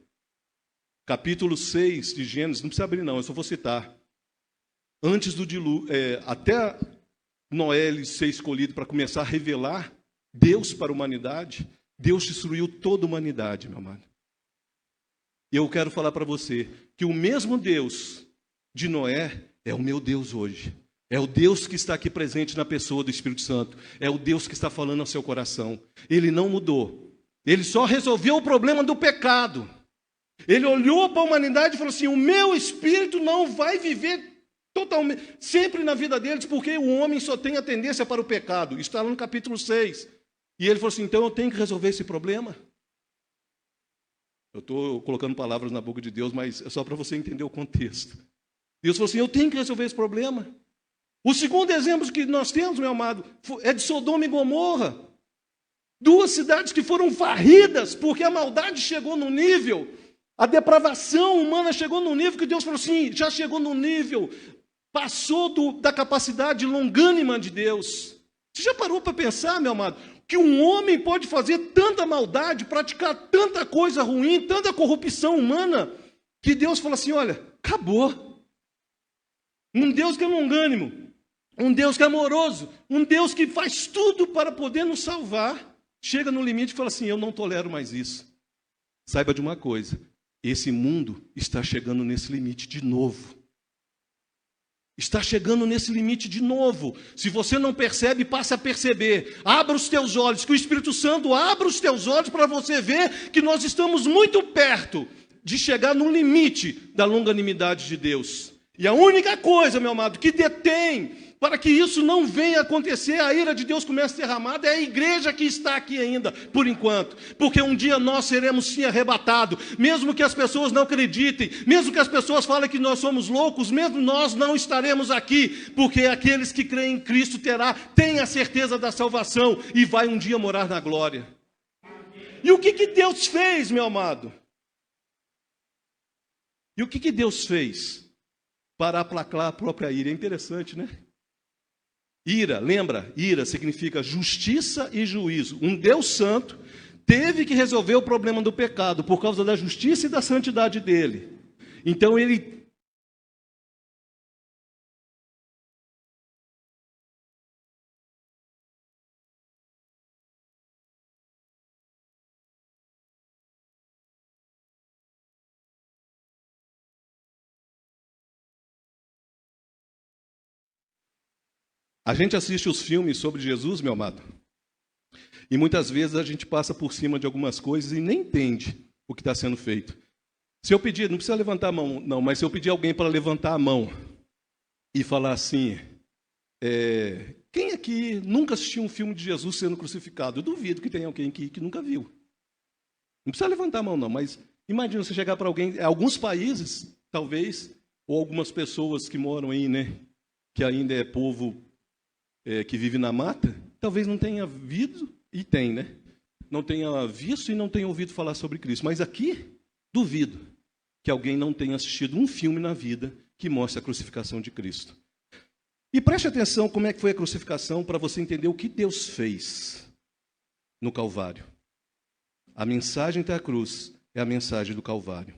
Capítulo 6 de Gênesis, não precisa abrir não, eu só vou citar. Antes do dilúvio, até Noé ser escolhido para começar a revelar Deus para a humanidade, Deus destruiu toda a humanidade, meu amado. E eu quero falar para você que o mesmo Deus de Noé é o meu Deus hoje. É o Deus que está aqui presente na pessoa do Espírito Santo. É o Deus que está falando ao seu coração. Ele não mudou. Ele só resolveu o problema do pecado. Ele olhou para a humanidade e falou assim, o meu espírito não vai viver totalmente, sempre na vida deles, porque o homem só tem a tendência para o pecado. Isso está lá no capítulo 6. E ele falou assim, então eu tenho que resolver esse problema. Eu estou colocando palavras na boca de Deus, mas é só para você entender o contexto. Deus falou assim, eu tenho que resolver esse problema. O segundo exemplo que nós temos, meu amado, é de Sodoma e Gomorra. 2 cidades que foram varridas, porque a maldade chegou no nível, a depravação humana chegou no nível que Deus falou assim, já chegou no nível, passou da capacidade longânima de Deus. Você já parou para pensar, meu amado, que um homem pode fazer tanta maldade, praticar tanta coisa ruim, tanta corrupção humana, que Deus falou assim, olha, acabou. Um Deus que é longânimo, um Deus que é amoroso, um Deus que faz tudo para poder nos salvar, chega no limite e fala assim, eu não tolero mais isso. Saiba de uma coisa, esse mundo está chegando nesse limite de novo. Está chegando nesse limite de novo. Se você não percebe, passe a perceber. Abra os teus olhos, que o Espírito Santo abra os teus olhos para você ver que nós estamos muito perto de chegar no limite da longanimidade de Deus. E a única coisa, meu amado, que detém para que isso não venha acontecer, a ira de Deus comece a ser derramada, é a igreja que está aqui ainda, por enquanto. Porque um dia nós seremos sim arrebatados, mesmo que as pessoas não acreditem, mesmo que as pessoas falem que nós somos loucos, mesmo nós não estaremos aqui, porque aqueles que creem em Cristo têm a certeza da salvação e vai um dia morar na glória. E o que Deus fez, meu amado? E o que Deus fez para aplacar a própria ira? É interessante, né? Ira, lembra? Ira significa justiça e juízo. Um Deus santo teve que resolver o problema do pecado por causa da justiça e da santidade dele. Então ele A gente assiste os filmes sobre Jesus, meu amado, e muitas vezes a gente passa por cima de algumas coisas e nem entende o que está sendo feito. Se eu pedir, não precisa levantar a mão, não, mas se eu pedir alguém para levantar a mão e falar assim, quem aqui nunca assistiu um filme de Jesus sendo crucificado? Eu duvido que tenha alguém aqui que nunca viu. Não precisa levantar a mão, não, mas imagina você chegar para alguém, alguns países, talvez, ou algumas pessoas que moram aí, né, que ainda é povo que vive na mata, talvez não tenha visto, e tem, né? Não tenha visto e não tenha ouvido falar sobre Cristo. Mas aqui, duvido que alguém não tenha assistido um filme na vida que mostre a crucificação de Cristo. E preste atenção como é que foi a crucificação para você entender o que Deus fez no Calvário. A mensagem da cruz é a mensagem do Calvário.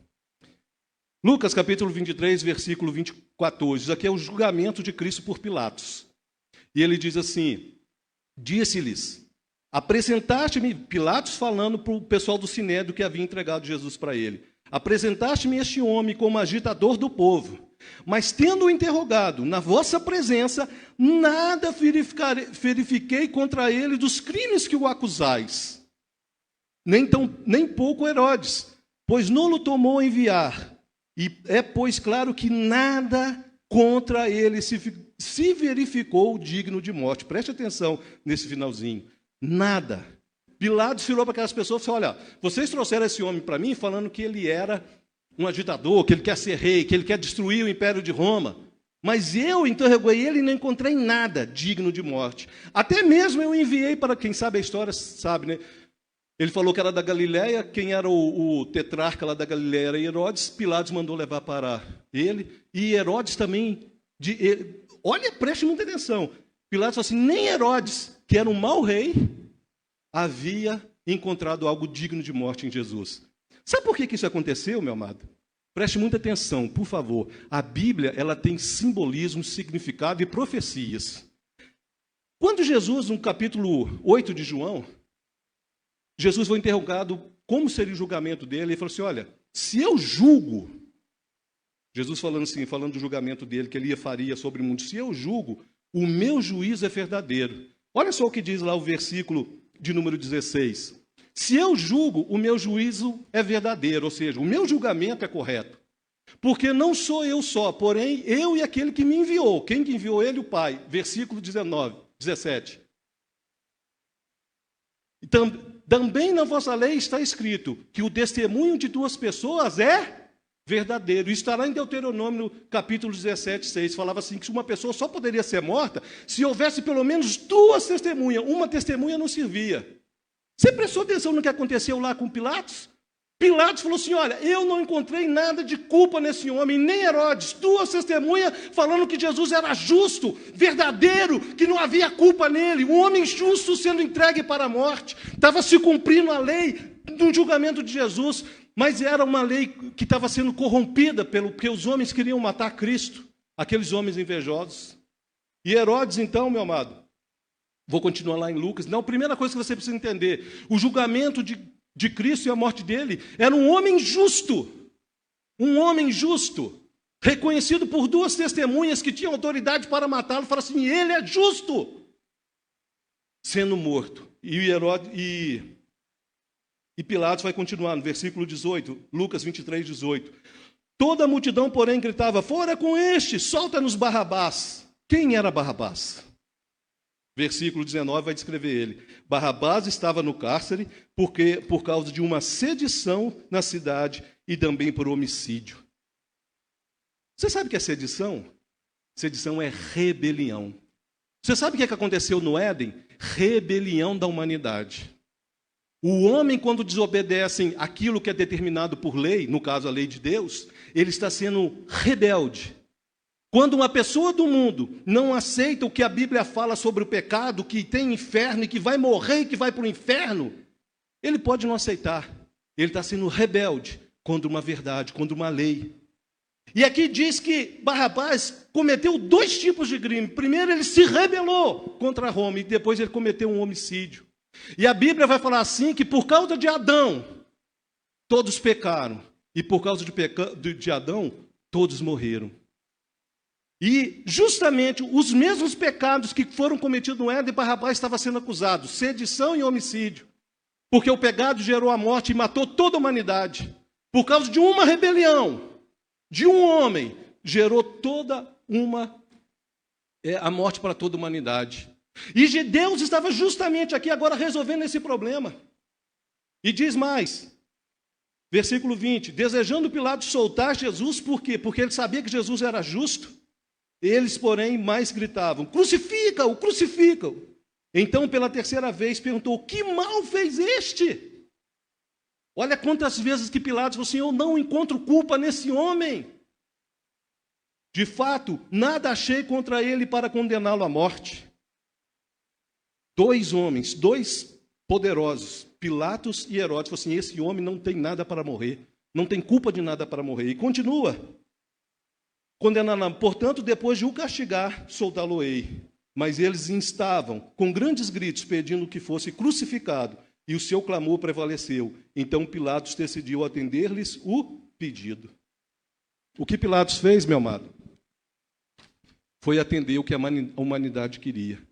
Lucas capítulo 23, versículo 14. Isso aqui é o julgamento de Cristo por Pilatos. E ele diz assim, disse-lhes, apresentaste-me, Pilatos falando para o pessoal do Sinédrio que havia entregado Jesus para ele, apresentaste-me este homem como agitador do povo, mas tendo-o interrogado na vossa presença, nada verifiquei contra ele dos crimes que o acusais, nem pouco Herodes, pois não o tomou a enviar, e é, pois, claro que nada contra ele se verificou digno de morte. Preste atenção nesse finalzinho. Nada. Pilatos virou para aquelas pessoas e falou, olha, vocês trouxeram esse homem para mim falando que ele era um agitador, que ele quer ser rei, que ele quer destruir o Império de Roma. Mas eu interroguei ele e não encontrei nada digno de morte. Até mesmo eu enviei para, quem sabe a história, sabe, né? Ele falou que era da Galileia, quem era o tetrarca lá da Galileia era Herodes, Pilatos mandou levar para ele, e Herodes também, olha, preste muita atenção, Pilatos falou assim, nem Herodes, que era um mau rei, havia encontrado algo digno de morte em Jesus. Sabe por que isso aconteceu, meu amado? Preste muita atenção, por favor. A Bíblia, ela tem simbolismo, significado e profecias. Quando Jesus, no capítulo 8 de João, Jesus foi interrogado como seria o julgamento dele, ele falou assim, olha, se eu julgo, Jesus falando assim, falando do julgamento dele, que ele faria sobre o mundo, se eu julgo, o meu juízo é verdadeiro. Olha só o que diz lá o versículo de número 16. Se eu julgo, o meu juízo é verdadeiro, ou seja, o meu julgamento é correto. Porque não sou eu só, porém eu e aquele que me enviou. Quem que enviou ele? O Pai. Versículo 17. Também na vossa lei está escrito que o testemunho de duas pessoas é verdadeiro. Isso está lá em Deuteronômio, capítulo 17, 6. Falava assim, que uma pessoa só poderia ser morta se houvesse pelo menos duas testemunhas. Uma testemunha não servia. Você prestou atenção no que aconteceu lá com Pilatos? Pilatos falou assim, olha, eu não encontrei nada de culpa nesse homem, nem Herodes. Duas testemunhas falando que Jesus era justo, verdadeiro, que não havia culpa nele. Um homem justo sendo entregue para a morte. Estava se cumprindo a lei do julgamento de Jesus, mas era uma lei que estava sendo corrompida porque os homens queriam matar Cristo, aqueles homens invejosos. E Herodes, então, meu amado, vou continuar lá em Lucas. Não, a primeira coisa que você precisa entender, o julgamento de Cristo e a morte dele, era um homem justo, reconhecido por duas testemunhas que tinham autoridade para matá-lo, fala assim, ele é justo, sendo morto. E Pilatos vai continuar no versículo 18, Lucas 23, 18. Toda a multidão, porém, gritava, fora com este, solta-nos Barrabás. Quem era Barrabás? Versículo 19 vai descrever ele. Barrabás estava no cárcere por causa de uma sedição na cidade e também por homicídio. Você sabe o que é sedição? Sedição é rebelião. Você sabe o que aconteceu no Éden? Rebelião da humanidade. O homem, quando desobedece aquilo que é determinado por lei, no caso a lei de Deus, ele está sendo rebelde. Quando uma pessoa do mundo não aceita o que a Bíblia fala sobre o pecado, que tem inferno e que vai morrer e que vai para o inferno, ele pode não aceitar. Ele está sendo rebelde contra uma verdade, contra uma lei. E aqui diz que Barrabás cometeu dois tipos de crime. Primeiro, ele se rebelou contra Roma e depois ele cometeu um homicídio. E a Bíblia vai falar assim que por causa de Adão, todos pecaram. E por causa de Adão, todos morreram. E justamente os mesmos pecados que foram cometidos no Éden, Barrabás estava sendo acusado, sedição e homicídio. Porque o pecado gerou a morte e matou toda a humanidade. Por causa de uma rebelião, de um homem, gerou toda a morte para toda a humanidade. E Deus estava justamente aqui agora resolvendo esse problema. E diz mais, versículo 20, desejando Pilatos soltar Jesus, por quê? Porque ele sabia que Jesus era justo. Eles, porém, mais gritavam, crucifica-o, crucifica-o. Então, pela terceira vez, perguntou, que mal fez este? Olha quantas vezes que Pilatos falou assim, eu não encontro culpa nesse homem. De fato, nada achei contra ele para condená-lo à morte. Dois homens, dois poderosos, Pilatos e Herodes, falaram assim, esse homem não tem nada para morrer, não tem culpa de nada para morrer. E continua, condenando, portanto, depois de o castigar, soltá-lo-ei. Mas eles instavam, com grandes gritos, pedindo que fosse crucificado, e o seu clamor prevaleceu. Então Pilatos decidiu atender-lhes o pedido. O que Pilatos fez, meu amado, foi atender o que a humanidade queria.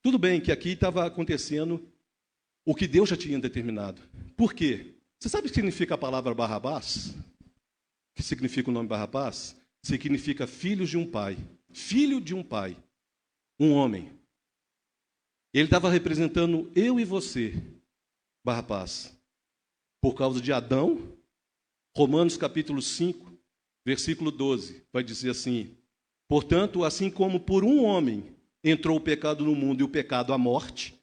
Tudo bem que aqui estava acontecendo o que Deus já tinha determinado. Por quê? Você sabe o que significa a palavra Barrabás? O que significa o nome Barrabás? Significa filhos de um pai. Filho de um pai. Um homem. Ele estava representando eu e você, Barrabás. Por causa de Adão, Romanos capítulo 5, versículo 12, vai dizer assim, portanto, assim como por um homem entrou o pecado no mundo e o pecado a morte,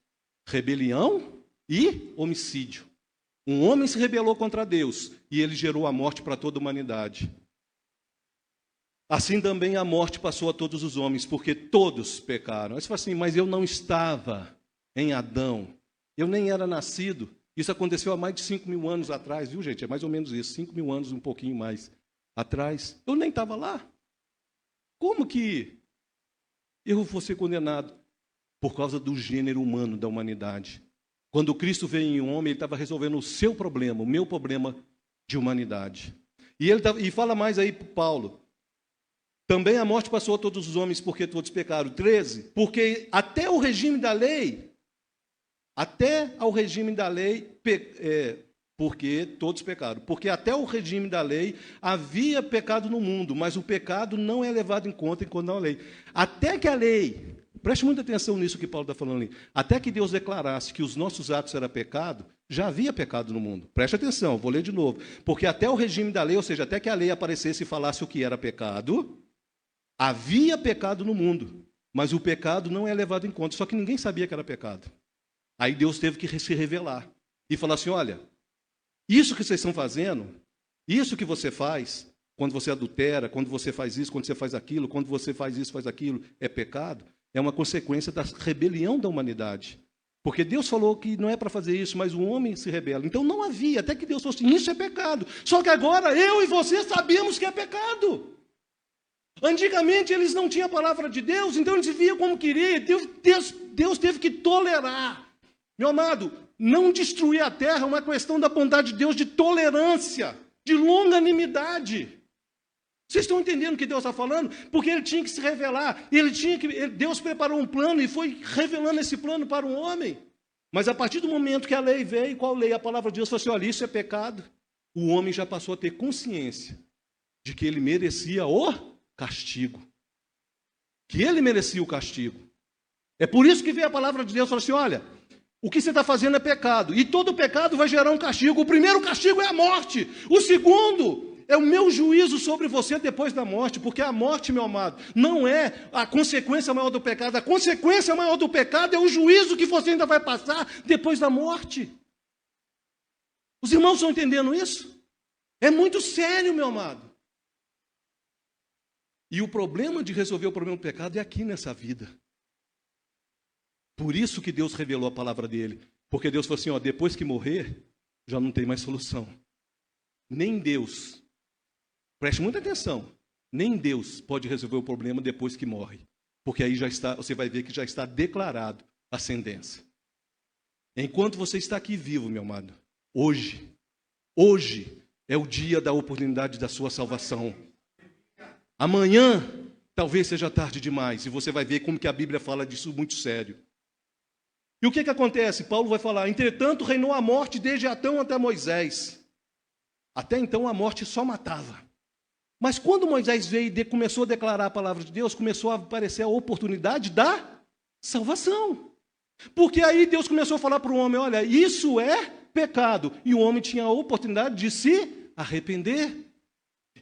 rebelião e homicídio. Um homem se rebelou contra Deus e ele gerou a morte para toda a humanidade. Assim também a morte passou a todos os homens, porque todos pecaram. Aí você fala assim, mas eu não estava em Adão, eu nem era nascido. Isso aconteceu há mais de 5.000 anos atrás, viu, gente? É mais ou menos isso, 5.000 anos, um pouquinho mais atrás. Eu nem estava lá. Como que eu vou ser condenado? Por causa do gênero humano da humanidade. Quando Cristo veio em um homem, ele estava resolvendo o seu problema, o meu problema de humanidade. E fala mais aí para Paulo. Também a morte passou a todos os homens, porque todos pecaram. 13, porque até ao regime da lei, porque todos pecaram. Porque até o regime da lei havia pecado no mundo, mas o pecado não é levado em conta enquanto não há lei. Até que a lei, preste muita atenção nisso que Paulo está falando ali, até que Deus declarasse que os nossos atos eram pecado, já havia pecado no mundo. Preste atenção, vou ler de novo. Porque até o regime da lei, ou seja, até que a lei aparecesse e falasse o que era pecado, havia pecado no mundo, mas o pecado não é levado em conta, só que ninguém sabia que era pecado. Aí Deus teve que se revelar e falar assim, olha, isso que vocês estão fazendo, isso que você faz, quando você adultera, quando você faz isso, quando você faz aquilo, quando você faz isso, faz aquilo, é pecado, é uma consequência da rebelião da humanidade. Porque Deus falou que não é para fazer isso, mas o homem se rebela. Então não havia, até que Deus falou assim, isso é pecado. Só que agora eu e você sabemos que é pecado. Antigamente eles não tinham a palavra de Deus, então eles viviam como queriam. Deus teve que tolerar. Meu amado, não destruir a terra é uma questão da bondade de Deus, de tolerância, de longanimidade. Vocês estão entendendo o que Deus está falando? Porque ele tinha que se revelar. Deus preparou um plano e foi revelando esse plano para um homem. Mas a partir do momento que a lei veio, qual lei? A palavra de Deus falou assim, olha, isso é pecado. O homem já passou a ter consciência de que ele merecia o castigo. Que ele merecia o castigo. É por isso que veio a palavra de Deus e falou assim, olha, o que você está fazendo é pecado. E todo pecado vai gerar um castigo. O primeiro castigo é a morte. O segundo é o meu juízo sobre você depois da morte. Porque a morte, meu amado, não é a consequência maior do pecado. A consequência maior do pecado é o juízo que você ainda vai passar depois da morte. Os irmãos estão entendendo isso? É muito sério, meu amado. E o problema de resolver o problema do pecado é aqui nessa vida. Por isso que Deus revelou a palavra dele. Porque Deus falou assim, ó, depois que morrer, já não tem mais solução. Nem Deus, preste muita atenção, nem Deus pode resolver o problema depois que morre. Porque aí já está, você vai ver que já está declarado a sentença. Enquanto você está aqui vivo, meu amado, hoje é o dia da oportunidade da sua salvação. Amanhã talvez seja tarde demais. E você vai ver como que a Bíblia fala disso muito sério. E o que acontece? Paulo vai falar: entretanto, reinou a morte desde Adão até Moisés. Até então a morte só matava. Mas quando Moisés veio e começou a declarar a palavra de Deus, começou a aparecer a oportunidade da salvação. Porque aí Deus começou a falar para o homem: olha, isso é pecado. E o homem tinha a oportunidade de se arrepender.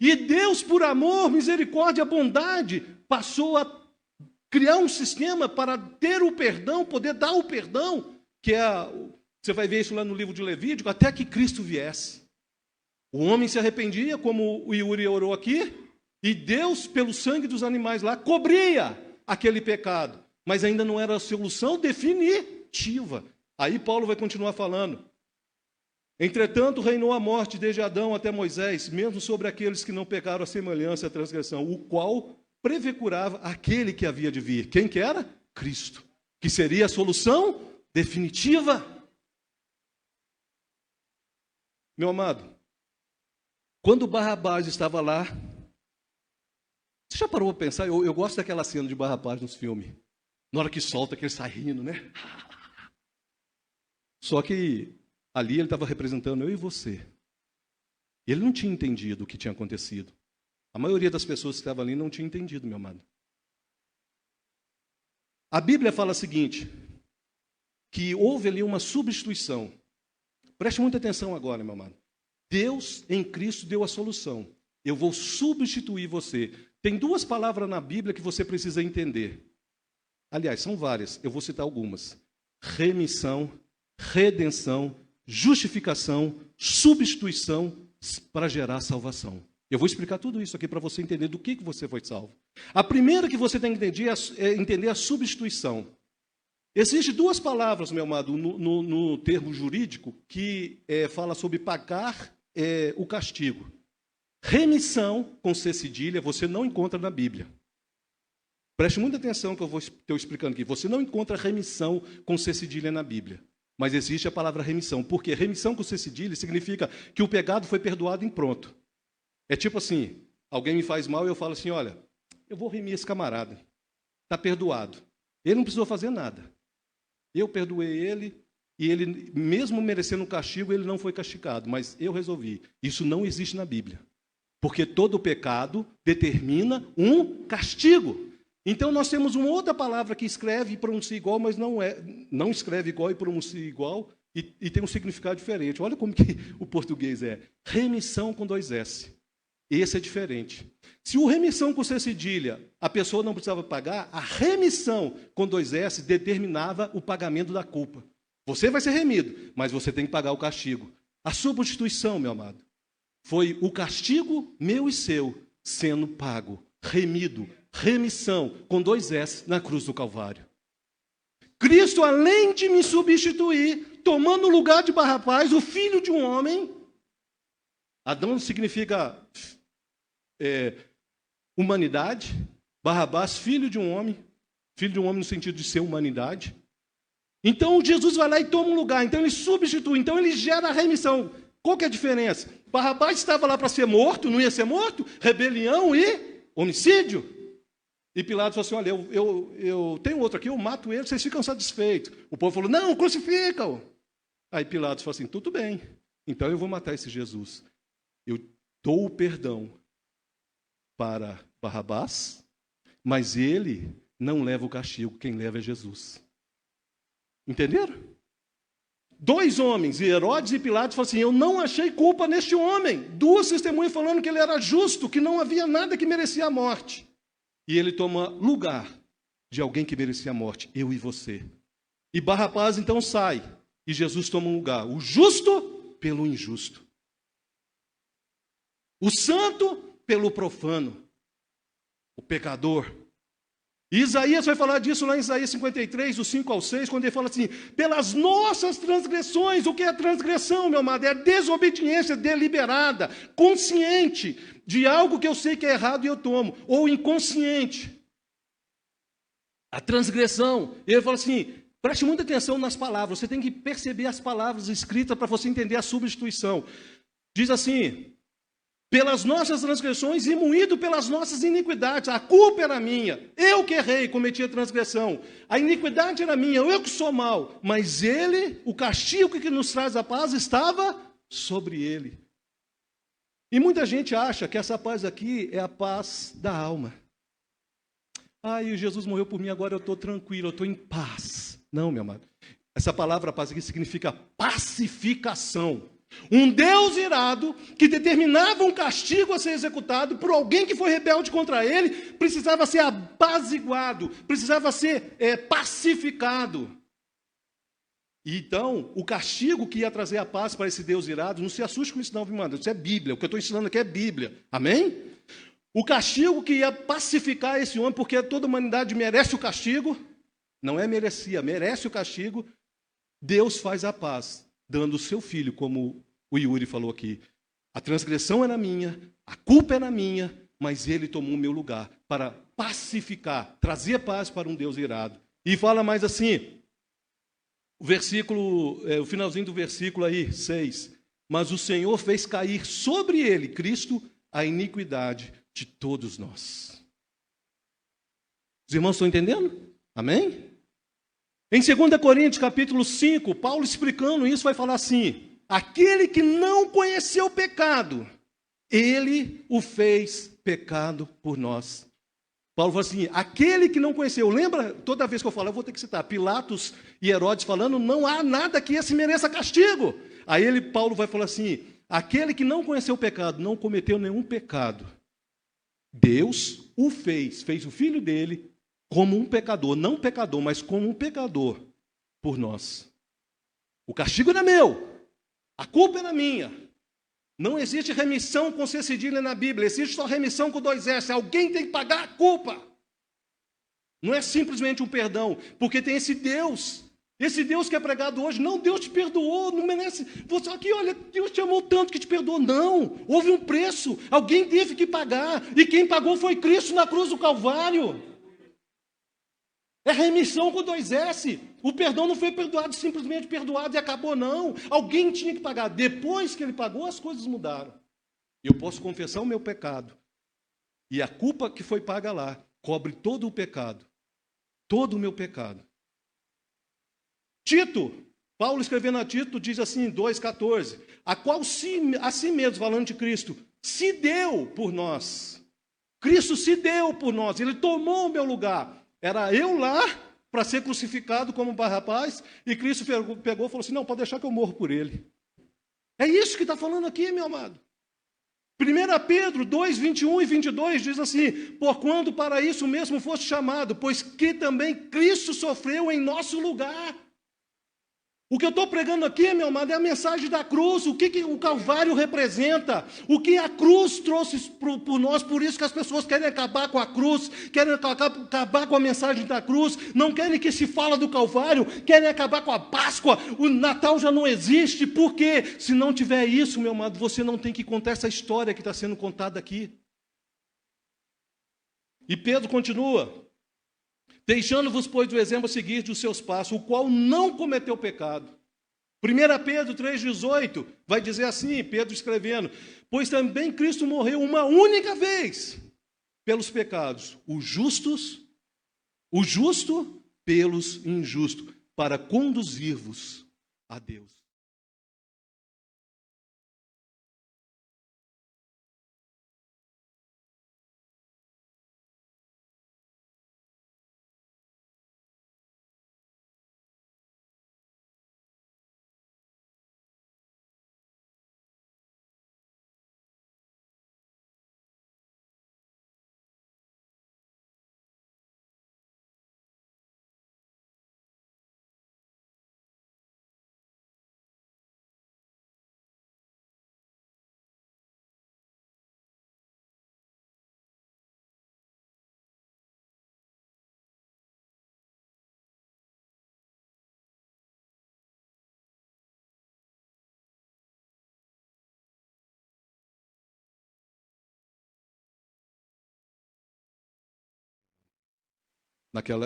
E Deus, por amor, misericórdia, bondade, passou a criar um sistema para ter o perdão, poder dar o perdão, que você vai ver isso lá no livro de Levítico, até que Cristo viesse. O homem se arrependia, como o Yuri orou aqui, e Deus, pelo sangue dos animais lá, cobria aquele pecado. Mas ainda não era a solução definitiva. Aí Paulo vai continuar falando: entretanto, reinou a morte desde Adão até Moisés, mesmo sobre aqueles que não pecaram a semelhança e a transgressão, o qual prefigurava aquele que havia de vir. Quem que era? Cristo, que seria a solução definitiva. Meu amado, quando Barrabás estava lá, você já parou para pensar? Eu gosto daquela cena de Barrabás nos filmes. Na hora que solta, que ele sai rindo, né? Só que ali ele estava representando eu e você. Ele não tinha entendido o que tinha acontecido. A maioria das pessoas que estavam ali não tinha entendido, meu amado. A Bíblia fala o seguinte, que houve ali uma substituição. Preste muita atenção agora, meu amado. Deus, em Cristo, deu a solução. Eu vou substituir você. Tem duas palavras na Bíblia que você precisa entender. Aliás, são várias. Eu vou citar algumas. Remissão, redenção, justificação, substituição para gerar salvação. Eu vou explicar tudo isso aqui para você entender do que você foi salvo. A primeira que você tem que entender é a substituição. Existem duas palavras, meu amado, no termo jurídico, que fala sobre pagar o castigo. Remissão, com C cedilha, você não encontra na Bíblia. Preste muita atenção que eu estou explicando aqui. Você não encontra remissão com C cedilha na Bíblia. Mas existe a palavra remissão. Por quê? Remissão com C cedilha significa que o pecado foi perdoado em pronto. É tipo assim, alguém me faz mal e eu falo assim: olha, eu vou remir esse camarada. Está perdoado. Ele não precisou fazer nada. Eu perdoei ele e ele, mesmo merecendo um castigo, ele não foi castigado. Mas eu resolvi. Isso não existe na Bíblia. Porque todo pecado determina um castigo. Então nós temos uma outra palavra que escreve e pronuncia igual, mas não escreve igual e pronuncia igual e tem um significado diferente. Olha como que o português é. Remissão com 2 S. Esse é diferente. Se o remissão com C cedilha, a pessoa não precisava pagar, a remissão com 2 S determinava o pagamento da culpa. Você vai ser remido, mas você tem que pagar o castigo. A substituição, meu amado, foi o castigo meu e seu sendo pago, remido, remissão com 2 S na cruz do Calvário. Cristo, além de me substituir, tomando o lugar de Barrabás, o filho de um homem. Adão significa humanidade. Barrabás, filho de um homem no sentido de ser humanidade. Então Jesus vai lá e toma um lugar, então ele substitui, então ele gera a remissão. Qual que é a diferença? Barrabás estava lá para ser morto, não ia ser morto? Rebelião e homicídio. E Pilatos falou assim: olha, eu tenho outro aqui, eu mato ele, vocês ficam satisfeitos. O povo falou: não, crucifica-o. Aí Pilatos falou assim: tudo bem, então eu vou matar esse Jesus. Eu dou o perdão para Barrabás, mas ele não leva o castigo, quem leva é Jesus. Entenderam? 2 homens, Herodes e Pilatos, falaram assim: eu não achei culpa neste homem. 2 testemunhas falando que ele era justo, que não havia nada que merecia a morte. E ele toma lugar de alguém que merecia a morte, eu e você. E Barrabás então sai, e Jesus toma um lugar, o justo pelo injusto. O santo pelo profano. O pecador. E Isaías vai falar disso lá em Isaías 53, do 5 ao 6, quando ele fala assim: pelas nossas transgressões. O que é transgressão, meu amado? É a desobediência deliberada, consciente, de algo que eu sei que é errado e eu tomo, ou inconsciente. A transgressão. Ele fala assim: preste muita atenção nas palavras, você tem que perceber as palavras escritas para você entender a substituição. Diz assim: pelas nossas transgressões e moído pelas nossas iniquidades. A culpa era minha, eu que errei, cometi a transgressão. A iniquidade era minha, eu que sou mal. Mas ele, o castigo que nos traz a paz, estava sobre ele. E muita gente acha que essa paz aqui é a paz da alma. E Jesus morreu por mim, agora eu estou tranquilo, eu estou em paz. Não, meu amado. Essa palavra paz aqui significa pacificação. Um Deus irado, que determinava um castigo a ser executado por alguém que foi rebelde contra ele, precisava ser apaziguado, precisava ser pacificado. E então, o castigo que ia trazer a paz para esse Deus irado, não se assuste com isso não, irmão, isso é Bíblia, o que eu estou ensinando aqui é Bíblia, amém? O castigo que ia pacificar esse homem, porque toda a humanidade merece o castigo, não é merecia, merece o castigo, Deus faz a paz, dando o seu filho, como o Yuri falou aqui. A transgressão era minha, a culpa era minha, mas ele tomou o meu lugar para pacificar, trazer paz para um Deus irado. E fala mais assim, o finalzinho do versículo aí, 6. Mas o Senhor fez cair sobre ele, Cristo, a iniquidade de todos nós. Os irmãos estão entendendo? Amém? Em 2 Coríntios, capítulo 5, Paulo explicando isso, vai falar assim, aquele que não conheceu o pecado, ele o fez pecado por nós. Paulo fala assim, aquele que não conheceu, lembra, toda vez que eu falo, eu vou ter que citar, Pilatos e Herodes falando, não há nada que esse mereça castigo. Aí Paulo vai falar assim, aquele que não conheceu o pecado, não cometeu nenhum pecado. Deus o fez o filho dele como um pecador, não pecador, mas como um pecador por nós. O castigo era meu, a culpa era minha. Não existe remissão com C cedilha na Bíblia, existe só remissão com 2 S. Alguém tem que pagar a culpa. Não é simplesmente um perdão, porque tem esse Deus que é pregado hoje. Não, Deus te perdoou, não merece. Você aqui, olha, Deus te amou tanto que te perdoou. Não, houve um preço, alguém teve que pagar, e quem pagou foi Cristo na cruz do Calvário. É remissão com 2 S. O perdão não foi perdoado, simplesmente perdoado e acabou, não. Alguém tinha que pagar. Depois que ele pagou, as coisas mudaram. Eu posso confessar o meu pecado. E a culpa que foi paga lá cobre todo o pecado. Todo o meu pecado. Tito, Paulo escrevendo a Tito, diz assim, 2,14, a qual a si mesmo, falando de Cristo, se deu por nós. Cristo se deu por nós, ele tomou o meu lugar. Era eu lá para ser crucificado como rapaz, e Cristo pegou e falou assim, não, pode deixar que eu morro por ele. É isso que está falando aqui, meu amado. 1 Pedro 2, 21 e 22 diz assim, porquanto para isso mesmo foste chamado, pois que também Cristo sofreu em nosso lugar. O que eu estou pregando aqui, meu amado, é a mensagem da cruz, o que o Calvário representa, o que a cruz trouxe por nós, por isso que as pessoas querem acabar com a cruz, querem acabar com a mensagem da cruz, não querem que se fala do Calvário, querem acabar com a Páscoa, o Natal já não existe, porque se não tiver isso, meu amado, você não tem que contar essa história que está sendo contada aqui. E Pedro continua, deixando-vos, pois, o exemplo a seguir dos seus passos, o qual não cometeu pecado. 1 Pedro 3,18 vai dizer assim, Pedro escrevendo, pois também Cristo morreu uma única vez pelos pecados, o justo pelos injustos, para conduzir-vos a Deus.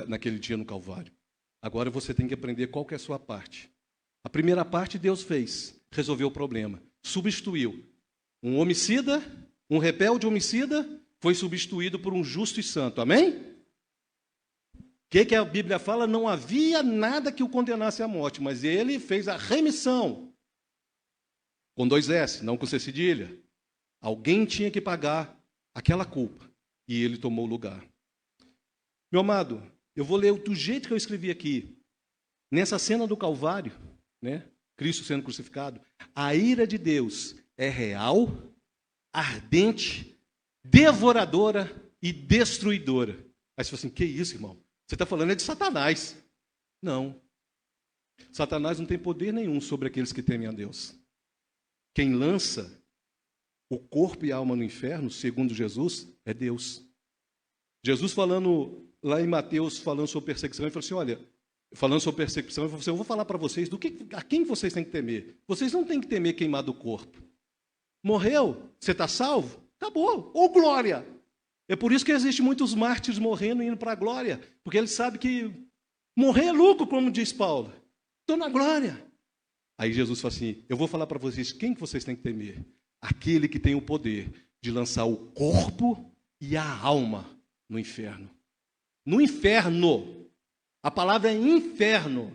Naquele dia no Calvário. Agora você tem que aprender qual que é a sua parte. A primeira parte Deus fez, resolveu o problema, substituiu um homicida Um rebelde homicida foi substituído por um justo e santo. Amém? O que a Bíblia fala? Não havia nada que o condenasse à morte, mas ele fez a remissão. Com 2 S, não com C cedilha. Alguém tinha que pagar aquela culpa. E ele tomou o lugar. Meu amado, eu vou ler do jeito que eu escrevi aqui. Nessa cena do Calvário, né? Cristo sendo crucificado, a ira de Deus é real, ardente, devoradora e destruidora. Aí você fala assim, que isso, irmão? Você está falando de Satanás. Não. Satanás não tem poder nenhum sobre aqueles que temem a Deus. Quem lança o corpo e a alma no inferno, segundo Jesus, é Deus. Jesus falando lá em Mateus, falando sobre perseguição, ele falou assim, olha, falando sobre perseguição, ele falou assim, eu vou falar para vocês a quem vocês têm que temer. Vocês não têm que temer queimar do corpo. Morreu? Você está salvo? Acabou. Ou glória. É por isso que existem muitos mártires morrendo e indo para a glória. Porque eles sabem que morrer é lucro, como diz Paulo. Estou na glória. Aí Jesus fala assim, eu vou falar para vocês quem que vocês têm que temer. Aquele que tem o poder de lançar o corpo e a alma no inferno. No inferno. A palavra é inferno.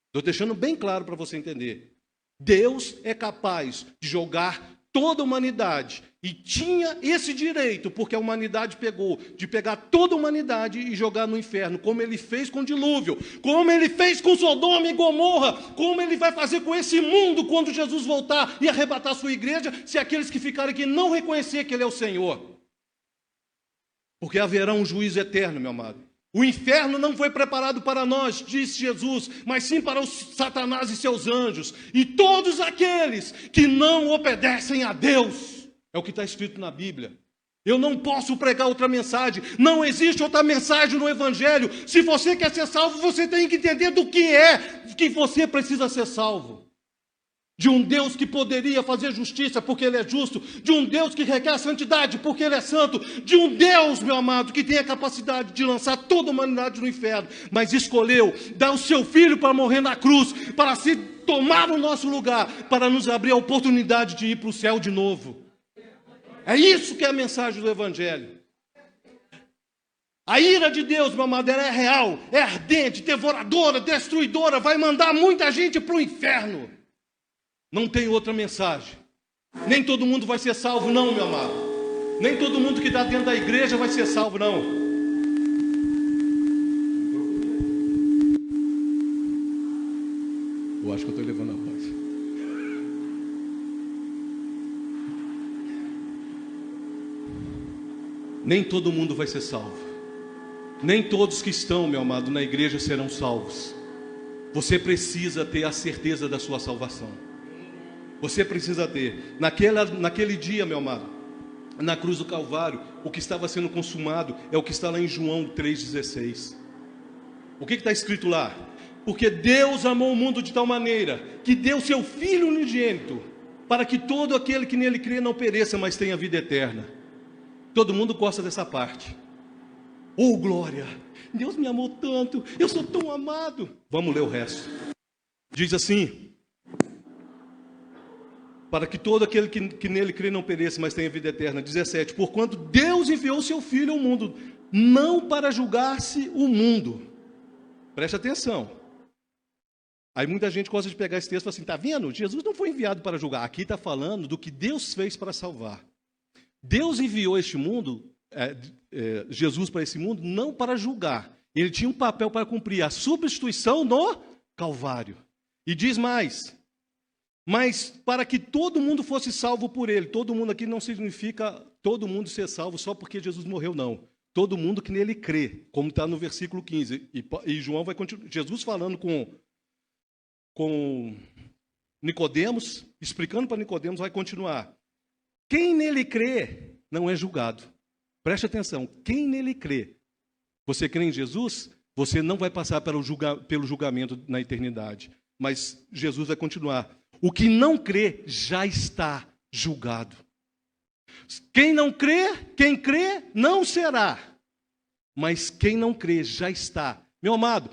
Estou deixando bem claro para você entender. Deus é capaz de jogar toda a humanidade. E tinha esse direito, porque a humanidade pegou, de pegar toda a humanidade e jogar no inferno, como ele fez com o dilúvio, como ele fez com Sodoma e Gomorra, como ele vai fazer com esse mundo quando Jesus voltar e arrebatar a sua igreja, se aqueles que ficarem aqui não reconhecer que ele é o Senhor. Porque haverá um juízo eterno, meu amado. O inferno não foi preparado para nós, disse Jesus, mas sim para os Satanás e seus anjos. E todos aqueles que não obedecem a Deus. É o que está escrito na Bíblia. Eu não posso pregar outra mensagem. Não existe outra mensagem no Evangelho. Se você quer ser salvo, você tem que entender do que é que você precisa ser salvo. De um Deus que poderia fazer justiça porque Ele é justo. De um Deus que requer a santidade porque Ele é santo. De um Deus, meu amado, que tem a capacidade de lançar toda a humanidade no inferno. Mas escolheu dar o seu Filho para morrer na cruz. Para se tomar o nosso lugar. Para nos abrir a oportunidade de ir para o céu de novo. É isso que é a mensagem do Evangelho. A ira de Deus, meu amado, ela é real. É ardente, devoradora, destruidora. Vai mandar muita gente para o inferno. Não tem outra mensagem. Nem todo mundo vai ser salvo, não, meu amado. Nem todo mundo que está dentro da igreja vai ser salvo, não. Eu acho que eu estou levando a voz. Nem todo mundo vai ser salvo. Nem todos que estão, meu amado, na igreja serão salvos. Você precisa ter a certeza da sua salvação. Você precisa ter. Naquele dia, meu amado, na cruz do Calvário, o que estava sendo consumado é o que está lá em João 3,16. O que está escrito lá? Porque Deus amou o mundo de tal maneira que deu seu Filho unigênito, para que todo aquele que nele crê não pereça, mas tenha vida eterna. Todo mundo gosta dessa parte. Oh, glória! Deus me amou tanto, eu sou tão amado. Vamos ler o resto. Diz assim: para que todo aquele que nele crê não pereça, mas tenha vida eterna. 17. Porquanto Deus enviou seu Filho ao mundo, não para julgar-se o mundo. Preste atenção. Aí muita gente gosta de pegar esse texto e fala assim, está vendo? Jesus não foi enviado para julgar. Aqui está falando do que Deus fez para salvar. Deus enviou este mundo, Jesus para esse mundo, não para julgar. Ele tinha um papel para cumprir, a substituição no Calvário. E diz mais, mas para que todo mundo fosse salvo por ele. Todo mundo aqui não significa todo mundo ser salvo só porque Jesus morreu, não. Todo mundo que nele crê, como está no versículo 15. E João vai continuar, Jesus falando com Nicodemos, explicando para Nicodemos, vai continuar. Quem nele crê não é julgado. Preste atenção, quem nele crê. Você crê em Jesus, você não vai passar pelo julgamento na eternidade. Mas Jesus vai continuar. O que não crê já está julgado. Quem não crê, quem crê não será. Mas quem não crê já está. Meu amado,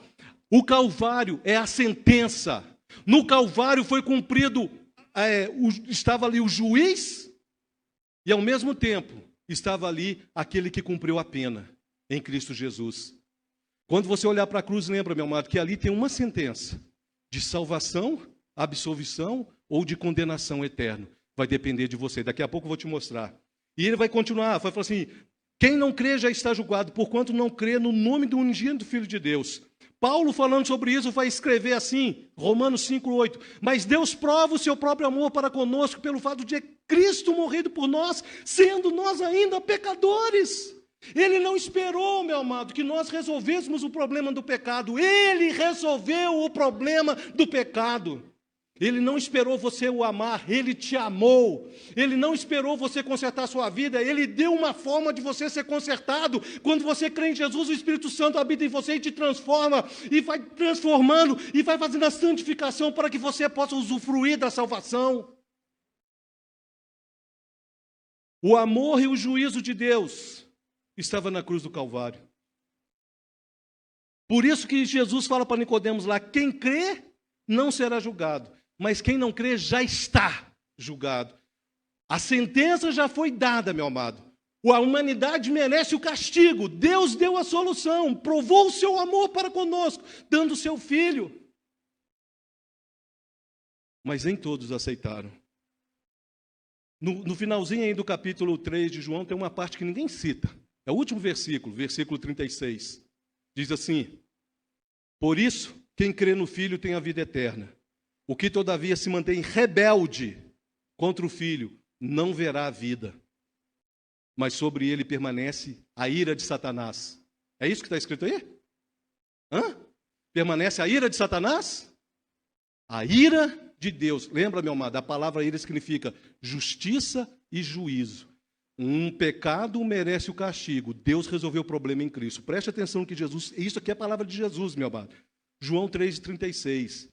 o Calvário é a sentença. No Calvário foi cumprido, estava ali o juiz E ao mesmo tempo, estava ali aquele que cumpriu a pena em Cristo Jesus. Quando você olhar para a cruz, lembra, meu amado, que ali tem uma sentença de salvação, absolvição ou de condenação eterna. Vai depender de você. Daqui a pouco eu vou te mostrar. E ele vai continuar, vai falar assim: quem não crê já está julgado, porquanto não crê no nome do unigênito Filho de Deus. Paulo, falando sobre isso, vai escrever assim, Romanos 5:8. Mas Deus prova o seu próprio amor para conosco pelo fato de Cristo morrido por nós, sendo nós ainda pecadores. Ele não esperou, meu amado, que nós resolvêssemos o problema do pecado. Ele resolveu o problema do pecado. Ele não esperou você o amar, Ele te amou. Ele não esperou você consertar a sua vida, Ele deu uma forma de você ser consertado. Quando você crê em Jesus, o Espírito Santo habita em você e te transforma, e vai transformando, e vai fazendo a santificação para que você possa usufruir da salvação. O amor e o juízo de Deus estava na cruz do Calvário. Por isso que Jesus fala para Nicodemos lá: quem crê não será julgado, mas quem não crê já está julgado. A sentença já foi dada, meu amado. A humanidade merece o castigo. Deus deu a solução, provou o seu amor para conosco, dando o seu Filho. Mas nem todos aceitaram. No finalzinho aí do capítulo 3 de João, tem uma parte que ninguém cita. É o último versículo, versículo 36. Diz assim: por isso, quem crê no Filho tem a vida eterna. O que, todavia, se mantém rebelde contra o Filho, não verá a vida. Mas sobre ele permanece a ira de Satanás. É isso que está escrito aí? Permanece a ira de Satanás? A ira de Deus. Lembra, meu amado, a palavra ira significa justiça e juízo. Um pecado merece o castigo. Deus resolveu o problema em Cristo. Preste atenção que Jesus... Isso aqui é a palavra de Jesus, meu amado. João 3,36.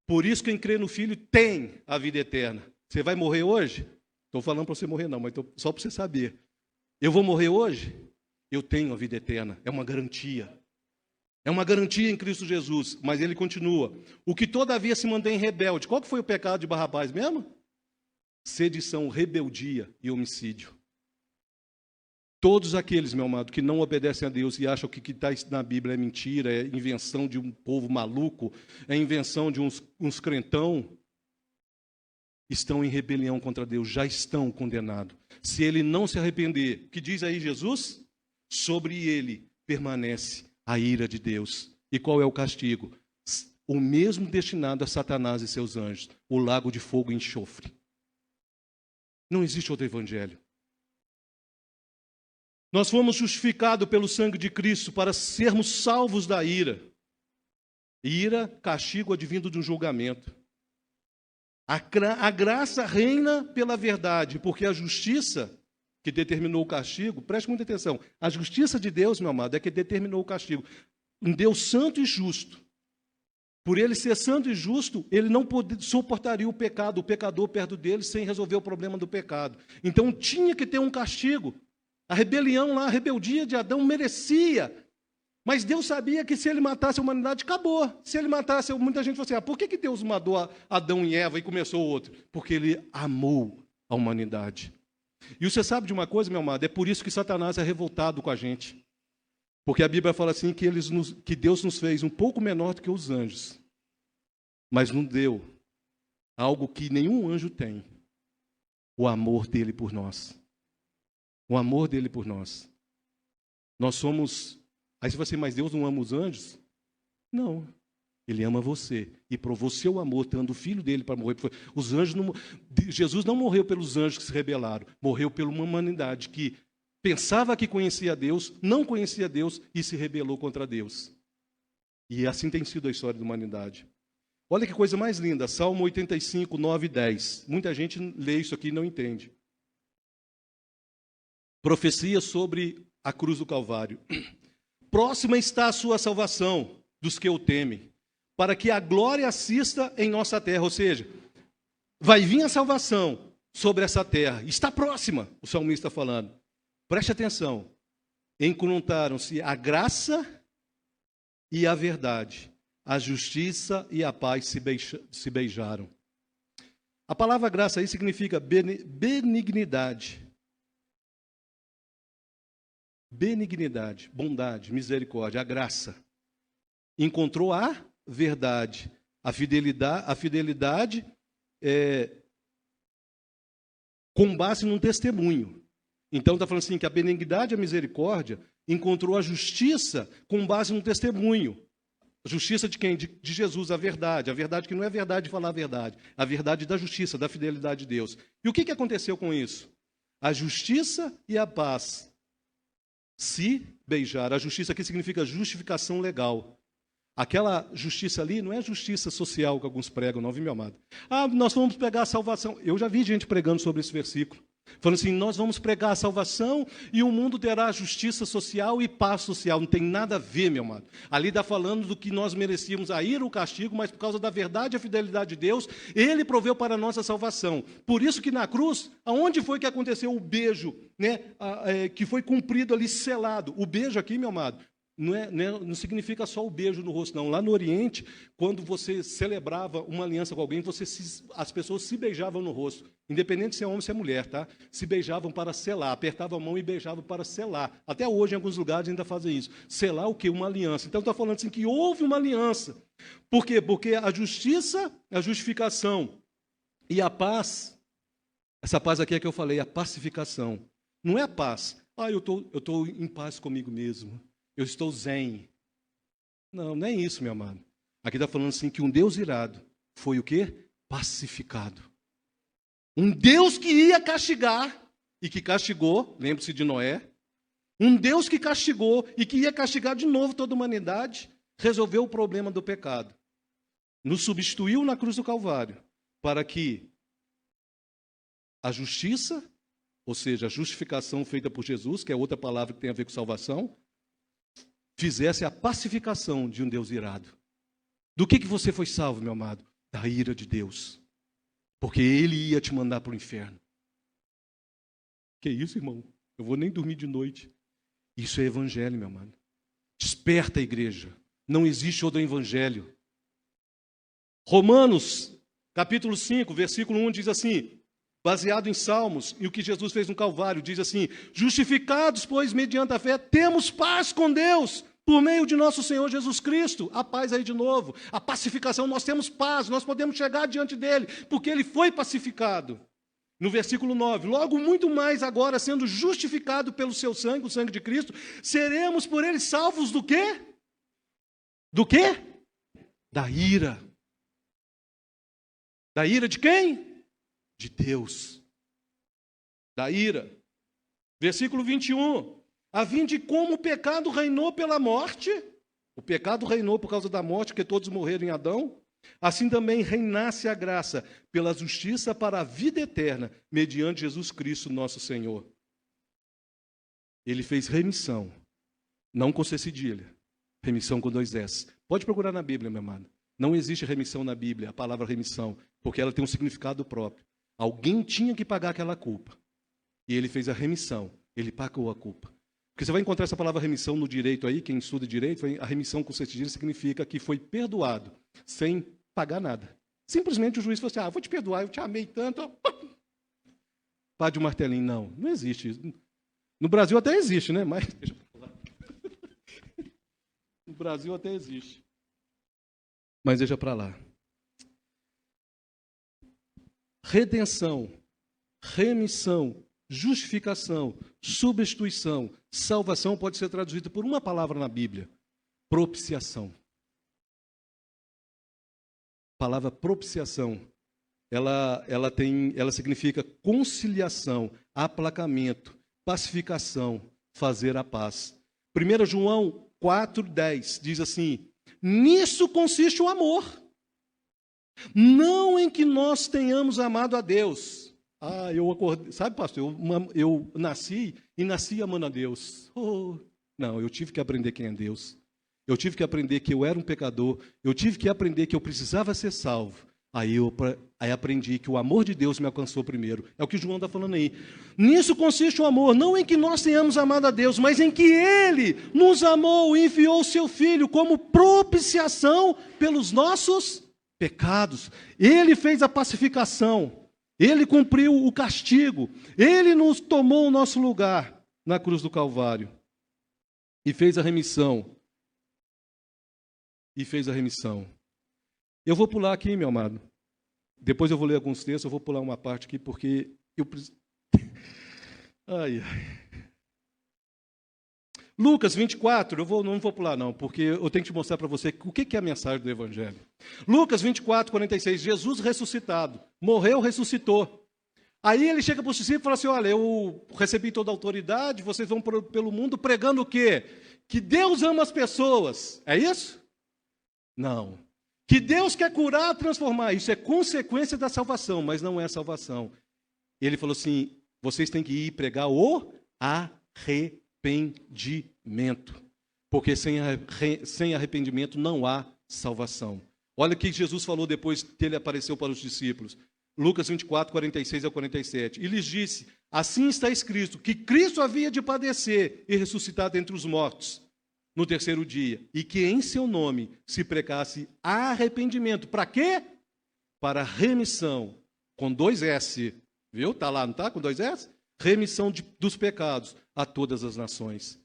Por isso quem crê no Filho tem a vida eterna. Você vai morrer hoje? Estou falando para você morrer não, mas só para você saber. Eu vou morrer hoje? Eu tenho a vida eterna. É uma garantia. É uma garantia em Cristo Jesus. Mas ele continua. O que todavia se mantém rebelde. Qual que foi o pecado de Barrabás mesmo? Sedição, rebeldia e homicídio. Todos aqueles, meu amado, que não obedecem a Deus e acham que o que está na Bíblia é mentira, é invenção de um povo maluco, é invenção de uns crentão, estão em rebelião contra Deus, já estão condenados. Se ele não se arrepender, o que diz aí Jesus? Sobre ele permanece a ira de Deus. E qual é o castigo? O mesmo destinado a Satanás e seus anjos, o lago de fogo e enxofre. Não existe outro evangelho. Nós fomos justificados pelo sangue de Cristo para sermos salvos da ira. Ira, castigo advindo de um julgamento. A graça reina pela verdade, porque a justiça que determinou o castigo, preste muita atenção, a justiça de Deus, meu amado, é que determinou o castigo. Um Deus santo e justo. Por ele ser santo e justo, ele não suportaria o pecado, o pecador perto dele, sem resolver o problema do pecado. Então tinha que ter um castigo. A rebelião lá, a rebeldia de Adão merecia. Mas Deus sabia que se ele matasse a humanidade, acabou. Se ele matasse, muita gente falou assim, por que Deus matou Adão e Eva e começou outro? Porque ele amou a humanidade. E você sabe de uma coisa, meu amado? É por isso que Satanás é revoltado com a gente. Porque a Bíblia fala assim que Deus nos fez um pouco menor do que os anjos. Mas nos deu algo que nenhum anjo tem. O amor dele por nós. O amor dele por nós. Nós somos... Aí você vai dizer, mas Deus não ama os anjos? Não. Ele ama você. E provou seu amor, dando o filho dele para morrer. Os anjos não... Jesus não morreu pelos anjos que se rebelaram. Morreu pela uma humanidade que pensava que conhecia Deus, não conhecia Deus e se rebelou contra Deus. E assim tem sido a história da humanidade. Olha que coisa mais linda. Salmo 85, 9 e 10. Muita gente lê isso aqui e não entende. Profecia sobre a cruz do Calvário. Próxima está a sua salvação dos que o temem, para que a glória assista em nossa terra. Ou seja, vai vir a salvação sobre essa terra. Está próxima, o salmista está falando. Preste atenção. Encontraram-se a graça e a verdade. A justiça e a paz se beijaram. A palavra graça aí significa benignidade. benignidade, bondade, misericórdia, a graça. Encontrou a verdade, a fidelidade com base num testemunho. Então está falando assim que a benignidade e a misericórdia encontrou a justiça com base num testemunho. A justiça de quem? De Jesus, a verdade que não é verdade de falar a verdade da justiça, da fidelidade de Deus. E o que aconteceu com isso? A justiça e a paz se beijaram. A justiça aqui significa justificação legal. Aquela justiça ali não é justiça social que alguns pregam, não, viu, meu amado? Nós vamos pregar a salvação. Eu já vi gente pregando sobre esse versículo. Falando assim, nós vamos pregar a salvação e o mundo terá justiça social e paz social. Não tem nada a ver, meu amado. Ali está falando do que nós merecíamos a ira, o castigo, mas por causa da verdade e a fidelidade de Deus, Ele proveu para nós a salvação. Por isso que na cruz, aonde foi que aconteceu o beijo, né, que foi cumprido ali, selado? O beijo aqui, meu amado, não significa só o beijo no rosto, não. Lá no Oriente, quando você celebrava uma aliança com alguém, as pessoas se beijavam no rosto. Independente se é homem ou se é mulher, tá? Se beijavam para selar, apertavam a mão e beijavam para selar. Até hoje, em alguns lugares, ainda fazem isso. Selar o quê? Uma aliança. Então, está falando assim que houve uma aliança. Por quê? Porque a justiça, a justificação e a paz, essa paz aqui é que eu falei, a pacificação. Não é a paz. Eu estou em paz comigo mesmo. Eu estou zen. Não, não é isso, meu amado. Aqui está falando assim que um Deus irado foi o quê? Pacificado. Um Deus que ia castigar e que castigou, lembre-se de Noé. Um Deus que castigou e que ia castigar de novo toda a humanidade, resolveu o problema do pecado. Nos substituiu na cruz do Calvário para que a justiça, ou seja, a justificação feita por Jesus, que é outra palavra que tem a ver com salvação, fizesse a pacificação de um Deus irado. Do que você foi salvo, meu amado? Da ira de Deus. Porque Ele ia te mandar para o inferno. Que isso, irmão? Eu vou nem dormir de noite. Isso é evangelho, meu amado. Desperta a igreja. Não existe outro evangelho. Romanos, capítulo 5, versículo 1 diz assim, baseado em Salmos, e o que Jesus fez no Calvário, diz assim, justificados, pois, mediante a fé, temos paz com Deus, por meio de nosso Senhor Jesus Cristo. A paz aí de novo, a pacificação, nós temos paz, nós podemos chegar diante dele, porque ele foi pacificado. No versículo 9, logo muito mais agora, sendo justificado pelo seu sangue, o sangue de Cristo, seremos por ele salvos do quê? Do quê? Da ira. Da ira de quem? De Deus. Da ira. Versículo 21. A fim de como o pecado reinou pela morte, o pecado reinou por causa da morte, porque todos morreram em Adão, assim também reinasse a graça pela justiça para a vida eterna, mediante Jesus Cristo, nosso Senhor. Ele fez remissão, não com C cedilha, remissão com 2 S. Pode procurar na Bíblia, meu amado. Não existe remissão na Bíblia, a palavra remissão, porque ela tem um significado próprio. Alguém tinha que pagar aquela culpa. E ele fez a remissão, ele pagou a culpa. Porque você vai encontrar essa palavra remissão no direito aí, quem estuda direito, a remissão com cedilha significa que foi perdoado, sem pagar nada. Simplesmente o juiz falou assim, vou te perdoar, eu te amei tanto. Pá de um martelinho. Não, não existe isso. No Brasil até existe, né? Mas deixa eu falar. No Brasil até existe. Mas deixa para lá. Redenção, remissão, justificação, substituição, salvação pode ser traduzida por uma palavra na Bíblia: propiciação. A palavra propiciação, ela significa conciliação, aplacamento, pacificação, fazer a paz. 1 João 4,10 diz assim: nisso consiste o amor, não em que nós tenhamos amado a Deus. Eu acordei, sabe, pastor, eu nasci amando a Deus. Não, eu tive que aprender quem é Deus. Eu tive que aprender que eu era um pecador. Eu tive que aprender que eu precisava ser salvo. Aí aprendi que o amor de Deus me alcançou primeiro. É o que João está falando aí. Nisso consiste o amor, não em que nós tenhamos amado a Deus, mas em que Ele nos amou e enviou o Seu Filho como propiciação pelos nossos pecados. Ele fez a pacificação. Ele cumpriu o castigo. Ele nos tomou o nosso lugar na cruz do Calvário. e fez a remissão. E fez a remissão. Eu vou pular aqui, meu amado. Depois eu vou ler alguns textos, eu vou pular uma parte aqui, porque eu preciso... Ai, ai. Lucas 24, não vou pular não, porque eu tenho que te mostrar para você o que é a mensagem do Evangelho. Lucas 24, 46, Jesus ressuscitado, morreu, ressuscitou. Aí ele chega para os discípulos e fala assim, olha, eu recebi toda a autoridade, vocês vão pelo mundo pregando o quê? Que Deus ama as pessoas, é isso? Não. Que Deus quer curar, transformar, isso é consequência da salvação, mas não é salvação. Ele falou assim, vocês têm que ir pregar o arrependimento, porque sem arrependimento não há salvação. Olha o que Jesus falou depois que ele apareceu para os discípulos. Lucas 24, 46 ao 47. E lhes disse, assim está escrito, que Cristo havia de padecer e ressuscitar dentre os mortos no terceiro dia, e que em seu nome se pregasse arrependimento. Para quê? Para remissão, com 2 S, viu? Está lá, não está? Com 2 S? Remissão dos pecados a todas as nações.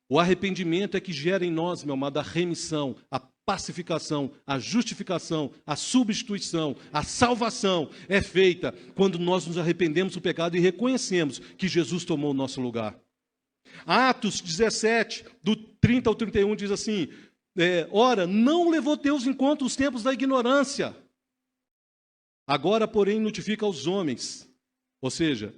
O arrependimento é que gera em nós, meu amado, a remissão, a pacificação, a justificação, a substituição, a salvação é feita quando nós nos arrependemos do pecado e reconhecemos que Jesus tomou o nosso lugar. Atos 17, do 30 ao 31, diz assim, ora, não levou Deus em conta os tempos da ignorância. Agora, porém, notifica aos homens. Ou seja,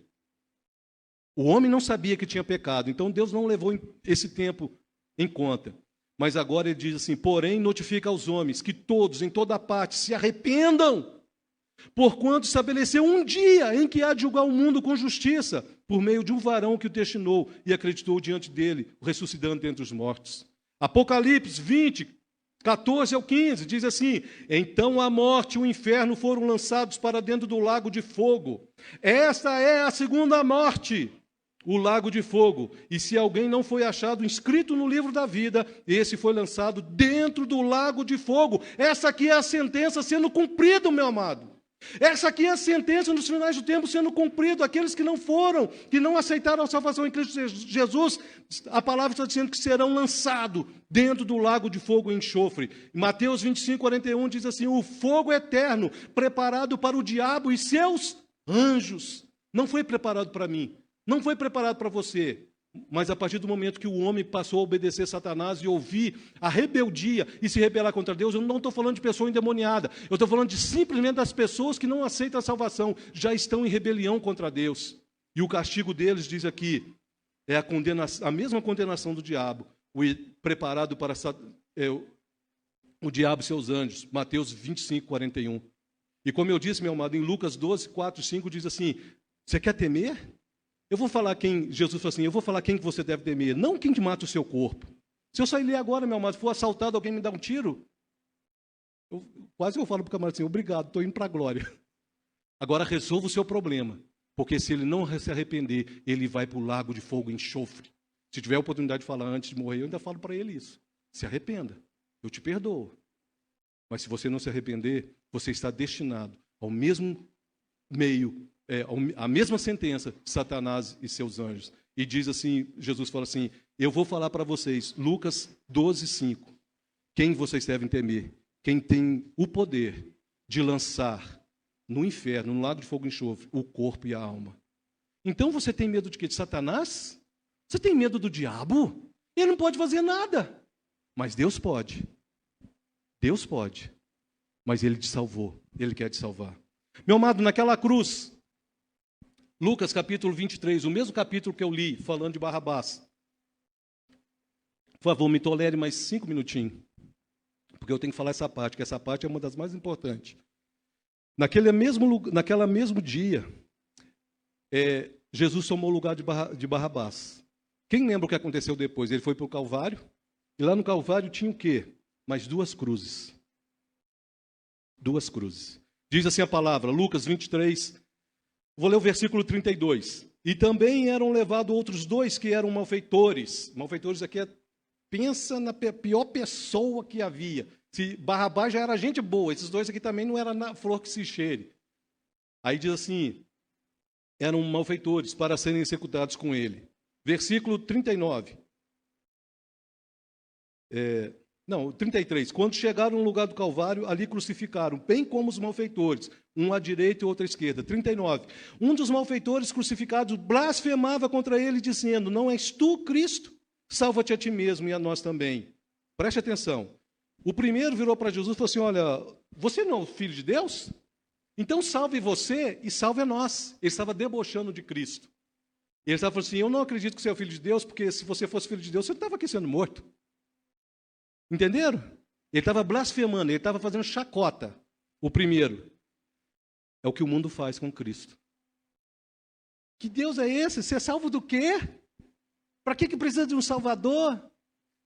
o homem não sabia que tinha pecado, então Deus não levou esse tempo em conta. Mas agora ele diz assim, porém, notifica aos homens que todos, em toda parte, se arrependam, porquanto estabeleceu um dia em que há de julgar o mundo com justiça, por meio de um varão que o destinou e acreditou diante dele, ressuscitando dentre os mortos. Apocalipse 20, 14 ao 15, diz assim, então a morte e o inferno foram lançados para dentro do lago de fogo. Esta é a segunda morte, o lago de fogo. E se alguém não foi achado inscrito no livro da vida, esse foi lançado dentro do lago de fogo. Essa aqui é a sentença sendo cumprida, meu amado. Essa aqui é a sentença nos finais do tempo sendo cumprida. Aqueles que não foram, que não aceitaram a salvação em Cristo Jesus, a palavra está dizendo que serão lançados dentro do lago de fogo e enxofre. Mateus 25, 41 diz assim, o fogo eterno preparado para o diabo e seus anjos. Não foi preparado para mim, não foi preparado para você. Mas a partir do momento que o homem passou a obedecer Satanás e ouvir a rebeldia e se rebelar contra Deus, eu não estou falando de pessoa endemoniada, eu estou falando de simplesmente das pessoas que não aceitam a salvação, já estão em rebelião contra Deus. E o castigo deles, diz aqui, é a mesma condenação do diabo, preparado para o diabo e seus anjos. Mateus 25, 41. E como eu disse, meu amado, em Lucas 12, 4 e 5, diz assim, você quer temer? Eu vou falar quem, Jesus falou assim, eu vou falar quem que você deve temer, não quem que mata o seu corpo. Se eu sair ler agora, meu amado, for assaltado, alguém me dá um tiro, quase eu falo para o camarada assim, obrigado, estou indo para a glória. Agora resolva o seu problema, porque se ele não se arrepender, ele vai para o lago de fogo e enxofre. Se tiver a oportunidade de falar antes de morrer, eu ainda falo para ele isso. Se arrependa, eu te perdoo. Mas se você não se arrepender, você está destinado ao mesmo meio, a mesma sentença de Satanás e seus anjos. E diz assim, Jesus fala assim, eu vou falar para vocês, Lucas 12, 5, quem vocês devem temer? Quem tem o poder de lançar no inferno, no lago de fogo e enxofre, o corpo e a alma. Então você tem medo de quê? De Satanás? Você tem medo do diabo? Ele não pode fazer nada. Mas Deus pode. Deus pode. Mas Ele te salvou. Ele quer te salvar. Meu amado, naquela cruz, Lucas capítulo 23, o mesmo capítulo que eu li, falando de Barrabás. Por favor, me tolere mais 5 minutinhos, porque eu tenho que falar essa parte, que essa parte é uma das mais importantes. Naquele mesmo dia, Jesus tomou o lugar de Barrabás. Quem lembra o que aconteceu depois? Ele foi para o Calvário, e lá no Calvário tinha o quê? Mais 2 cruzes. 2 cruzes. Diz assim a palavra, Lucas 23, vou ler o versículo 32. E também eram levados outros 2 que eram malfeitores. Malfeitores aqui pensa na pior pessoa que havia. Se Barrabás já era gente boa, esses 2 aqui também não eram na flor que se cheire. Aí diz assim, eram malfeitores para serem executados com ele. Versículo 39. Não, 33. Quando chegaram no lugar do Calvário, ali crucificaram, bem como os malfeitores, um à direita e outro à esquerda. 39. Um dos malfeitores crucificados blasfemava contra ele, dizendo: não és tu, Cristo? Salva-te a ti mesmo e a nós também. Preste atenção. O primeiro virou para Jesus e falou assim: olha, você não é o Filho de Deus? Então salve você e salve a nós. Ele estava debochando de Cristo. Ele estava falando assim: eu não acredito que você é o Filho de Deus, porque se você fosse Filho de Deus, você não estava aqui sendo morto. Entenderam? Ele estava blasfemando, ele estava fazendo chacota. O primeiro. É o que o mundo faz com Cristo. Que Deus é esse? Ser salvo do quê? Para que precisa de um Salvador?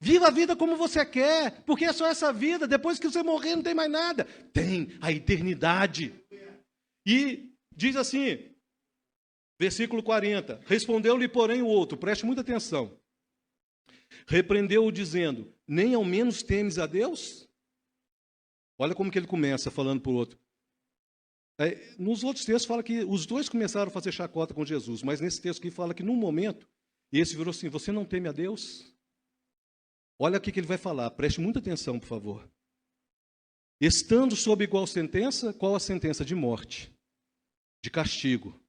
Viva a vida como você quer, porque é só essa vida. Depois que você morrer, não tem mais nada. Tem a eternidade. E diz assim, versículo 40. Respondeu-lhe, porém, o outro. Preste muita atenção. Repreendeu-o dizendo: nem ao menos temes a Deus? Olha como que ele começa falando para o outro. Nos outros textos fala que os dois começaram a fazer chacota com Jesus, mas nesse texto aqui fala que num momento, esse virou assim: você não teme a Deus? Olha o que ele vai falar, preste muita atenção, por favor. Estando sob igual sentença, qual a sentença? De morte, de castigo.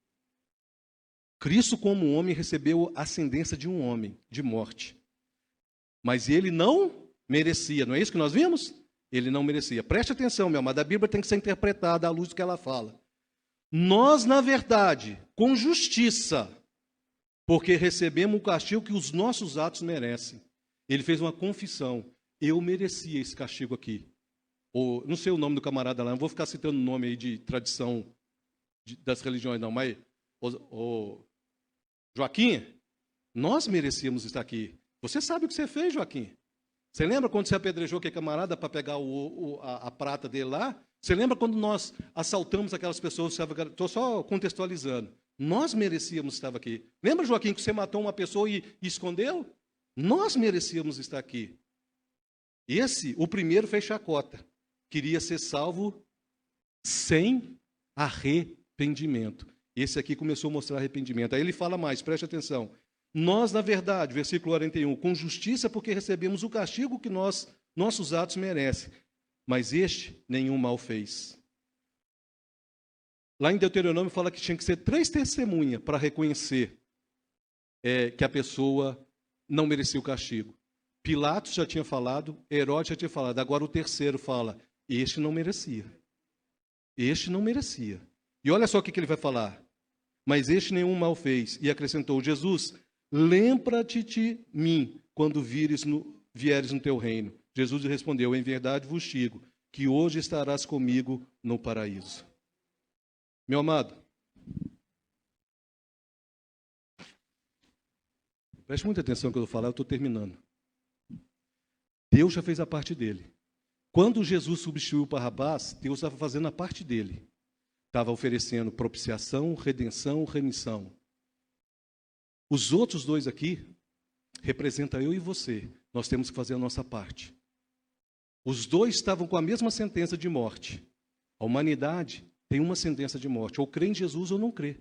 Cristo, como homem, recebeu a sentença de um homem, de morte. Mas ele não merecia, não é isso que nós vimos? Ele não merecia. Preste atenção, meu amado, a Bíblia tem que ser interpretada à luz do que ela fala. Nós, na verdade, com justiça, porque recebemos o castigo que os nossos atos merecem. Ele fez uma confissão: eu merecia esse castigo aqui. Ou, não sei o nome do camarada lá, não vou ficar citando o nome aí de tradição das religiões, não, mas Joaquim, nós merecíamos estar aqui. Você sabe o que você fez, Joaquim? Você lembra quando você apedrejou aquele camarada para pegar a prata dele lá? Você lembra quando nós assaltamos aquelas pessoas? Estou só contextualizando. Nós merecíamos estar aqui. Lembra, Joaquim, que você matou uma pessoa e escondeu? Nós merecíamos estar aqui. O primeiro fez chacota. Queria ser salvo sem arrependimento. Esse aqui começou a mostrar arrependimento. Aí ele fala mais, preste atenção. Nós, na verdade, versículo 41, com justiça, porque recebemos o castigo que nossos atos merecem. Mas este nenhum mal fez. Lá em Deuteronômio fala que tinha que ser 3 testemunhas para reconhecer que a pessoa não merecia o castigo. Pilatos já tinha falado, Herodes já tinha falado. Agora o terceiro fala: este não merecia. Este não merecia. E olha só o que ele vai falar. Mas este nenhum mal fez. E acrescentou: Jesus, lembra-te de mim quando vieres no teu reino. Jesus respondeu: em verdade vos digo que hoje estarás comigo no paraíso. Meu amado, preste muita atenção no que eu vou falar, eu estou terminando. Deus já fez a parte dele. Quando Jesus substituiu Barrabás, Deus estava fazendo a parte dele. Estava oferecendo propiciação, redenção, remissão. Os outros dois aqui representam eu e você. Nós temos que fazer a nossa parte. Os dois estavam com a mesma sentença de morte. A humanidade tem uma sentença de morte. Ou crê em Jesus ou não crê.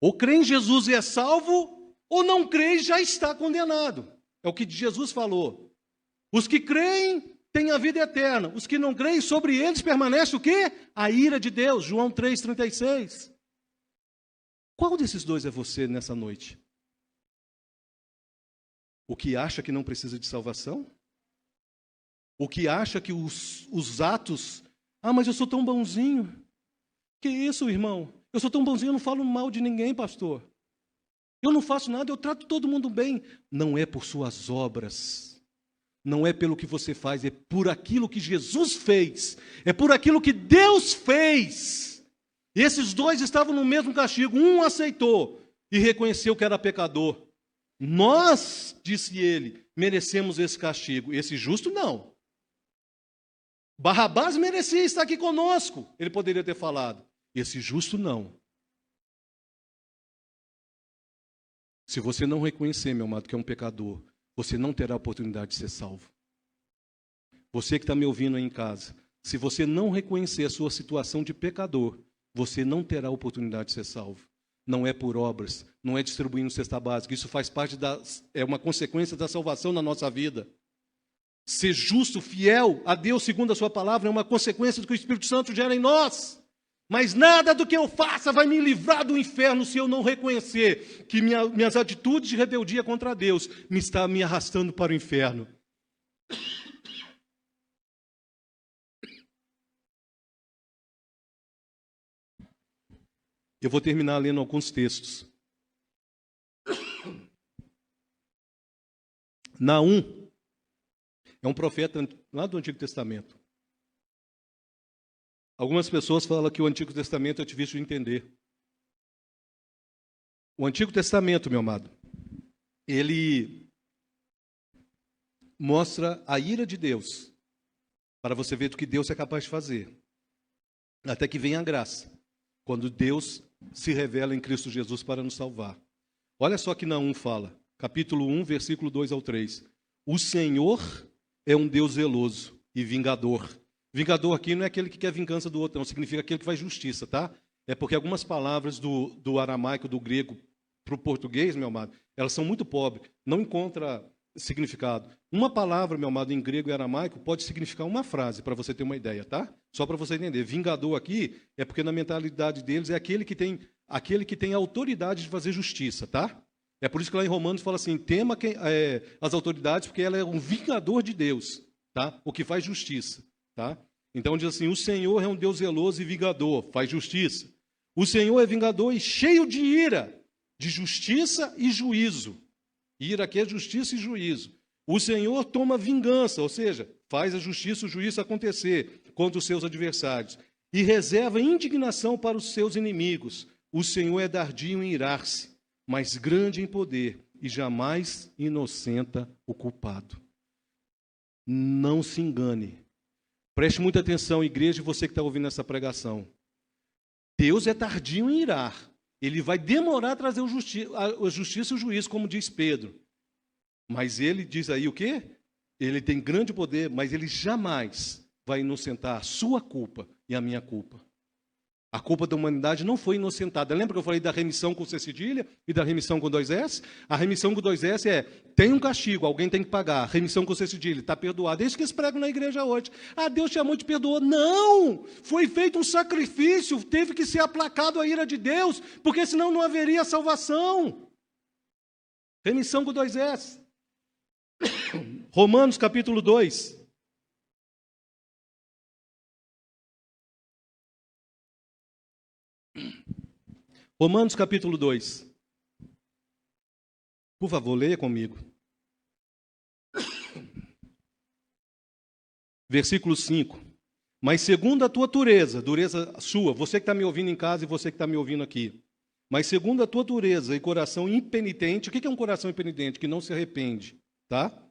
Ou crê em Jesus e é salvo, ou não crê e já está condenado. É o que Jesus falou. Os que creem têm a vida eterna. Os que não creem, sobre eles permanece o quê? A ira de Deus. João 3,36. Qual desses dois é você nessa noite? O que acha que não precisa de salvação? O que acha que os atos... Ah, mas eu sou tão bonzinho. Que isso, irmão? Eu sou tão bonzinho, eu não falo mal de ninguém, pastor. Eu não faço nada, eu trato todo mundo bem. Não é por suas obras. Não é pelo que você faz, é por aquilo que Jesus fez. É por aquilo que Deus fez. Esses dois estavam no mesmo castigo. Um aceitou e reconheceu que era pecador. Nós, disse ele, merecemos esse castigo. Esse justo, não. Barrabás merecia estar aqui conosco. Ele poderia ter falado. Esse justo, não. Se você não reconhecer, meu amado, que é um pecador, você não terá a oportunidade de ser salvo. Você que está me ouvindo aí em casa, se você não reconhecer a sua situação de pecador, você não terá a oportunidade de ser salvo. Não é por obras, não é distribuindo cesta básica. Isso faz parte é uma consequência da salvação na nossa vida. Ser justo, fiel a Deus segundo a sua palavra é uma consequência do que o Espírito Santo gera em nós. Mas nada do que eu faça vai me livrar do inferno se eu não reconhecer que minhas atitudes de rebeldia contra Deus está me arrastando para o inferno. Eu vou terminar lendo alguns textos. Naum é um profeta lá do Antigo Testamento. Algumas pessoas falam que o Antigo Testamento é difícil de entender. O Antigo Testamento, meu amado, ele mostra a ira de Deus, para você ver do que Deus é capaz de fazer. Até que venha a graça, quando Deus se revela em Cristo Jesus para nos salvar. Olha só que Naum fala, capítulo 1, versículo 2 ao 3. O Senhor é um Deus zeloso e vingador. Vingador aqui não é aquele que quer vingança do outro, não. Significa aquele que faz justiça, tá? É porque algumas palavras do aramaico, do grego, para o português, meu amado, elas são muito pobres. Não encontra significado. Uma palavra, meu amado, em grego e aramaico, pode significar uma frase, para você ter uma ideia, tá? Só para você entender. Vingador aqui é porque na mentalidade deles é aquele que tem autoridade de fazer justiça, tá? É por isso que lá em Romanos fala assim, tema as autoridades, porque ela é um vingador de Deus, tá? O que faz justiça, tá? Então diz assim, o Senhor é um Deus zeloso e vingador, faz justiça. O Senhor é vingador e cheio de ira, de justiça e juízo. Ira aqui é justiça e juízo. O Senhor toma vingança, ou seja, faz a justiça e o juízo acontecer contra os seus adversários. E reserva indignação para os seus inimigos. O Senhor é tardio em irar-se, mas grande em poder, e jamais inocenta o culpado. Não se engane. Preste muita atenção, igreja, e você que está ouvindo essa pregação. Deus é tardio em irar. Ele vai demorar a trazer a justiça e o juízo, como diz Pedro. Mas ele diz aí o quê? Ele tem grande poder, mas ele jamais vai inocentar a sua culpa e a minha culpa. A culpa da humanidade não foi inocentada. Lembra que eu falei da remissão com C cedilha e da remissão com 2S? A remissão com 2S é, tem um castigo, alguém tem que pagar. Remissão com C cedilha, está perdoado. É isso que eles pregam na igreja hoje. Ah, Deus te amou e te perdoou. Não! Foi feito um sacrifício, teve que ser aplacado a ira de Deus, porque senão não haveria salvação. Remissão com 2S. Romanos capítulo 2. Romanos capítulo 2. Por favor, leia comigo. Versículo 5. Mas segundo a tua dureza sua, você que está me ouvindo em casa e você que está me ouvindo aqui. Mas segundo a tua dureza e coração impenitente, o que é um coração impenitente? Que não se arrepende, tá?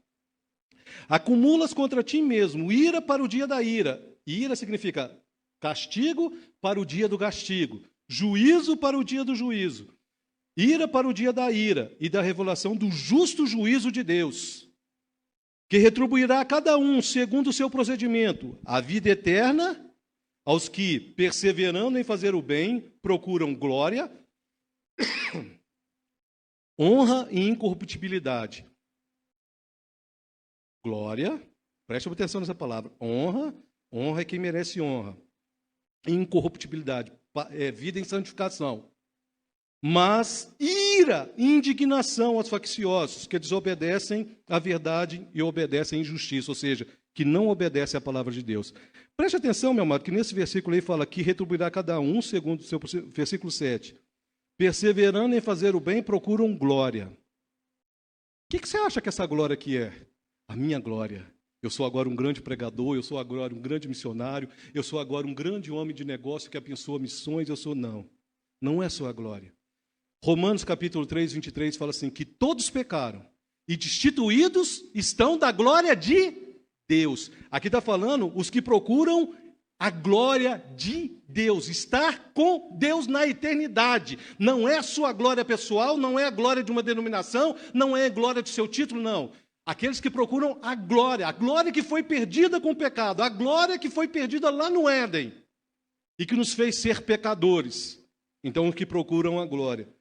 Acumulas contra ti mesmo ira para o dia da ira. Ira significa castigo para o dia do castigo. Juízo para o dia do juízo, ira para o dia da ira e da revelação do justo juízo de Deus, que retribuirá a cada um segundo o seu procedimento, a vida eterna aos que, perseverando em fazer o bem, procuram glória, honra e incorruptibilidade. Glória, preste atenção nessa palavra, honra é quem merece honra, incorruptibilidade, vida em santificação. Mas ira e indignação aos facciosos, que desobedecem à verdade e obedecem à injustiça, ou seja, que não obedecem à palavra de Deus. Preste atenção, meu amado, que nesse versículo aí fala que retribuirá cada um segundo o seu, versículo 7. Perseverando em fazer o bem, procuram glória. O que você acha que essa glória aqui é? A minha glória. Eu sou agora um grande pregador, eu sou agora um grande missionário, eu sou agora um grande homem de negócio que abençoa missões, não é só a glória. Romanos capítulo 3, 23 fala assim, que todos pecaram e destituídos estão da glória de Deus. Aqui está falando os que procuram a glória de Deus, estar com Deus na eternidade. Não é a sua glória pessoal, não é a glória de uma denominação, não é a glória do seu título, não. Aqueles que procuram a glória que foi perdida com o pecado, a glória que foi perdida lá no Éden e que nos fez ser pecadores. Então, os que procuram a glória.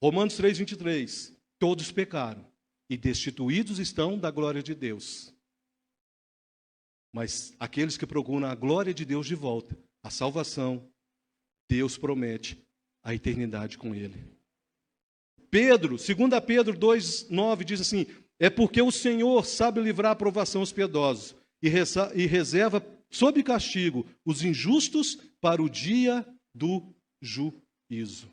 Romanos 3, 23. Todos pecaram e destituídos estão da glória de Deus. Mas aqueles que procuram a glória de Deus de volta, a salvação, Deus promete a eternidade com ele. Pedro, 2 Pedro 2,9 diz assim: é porque o Senhor sabe livrar a provação aos piedosos e reserva sob castigo os injustos para o dia do juízo.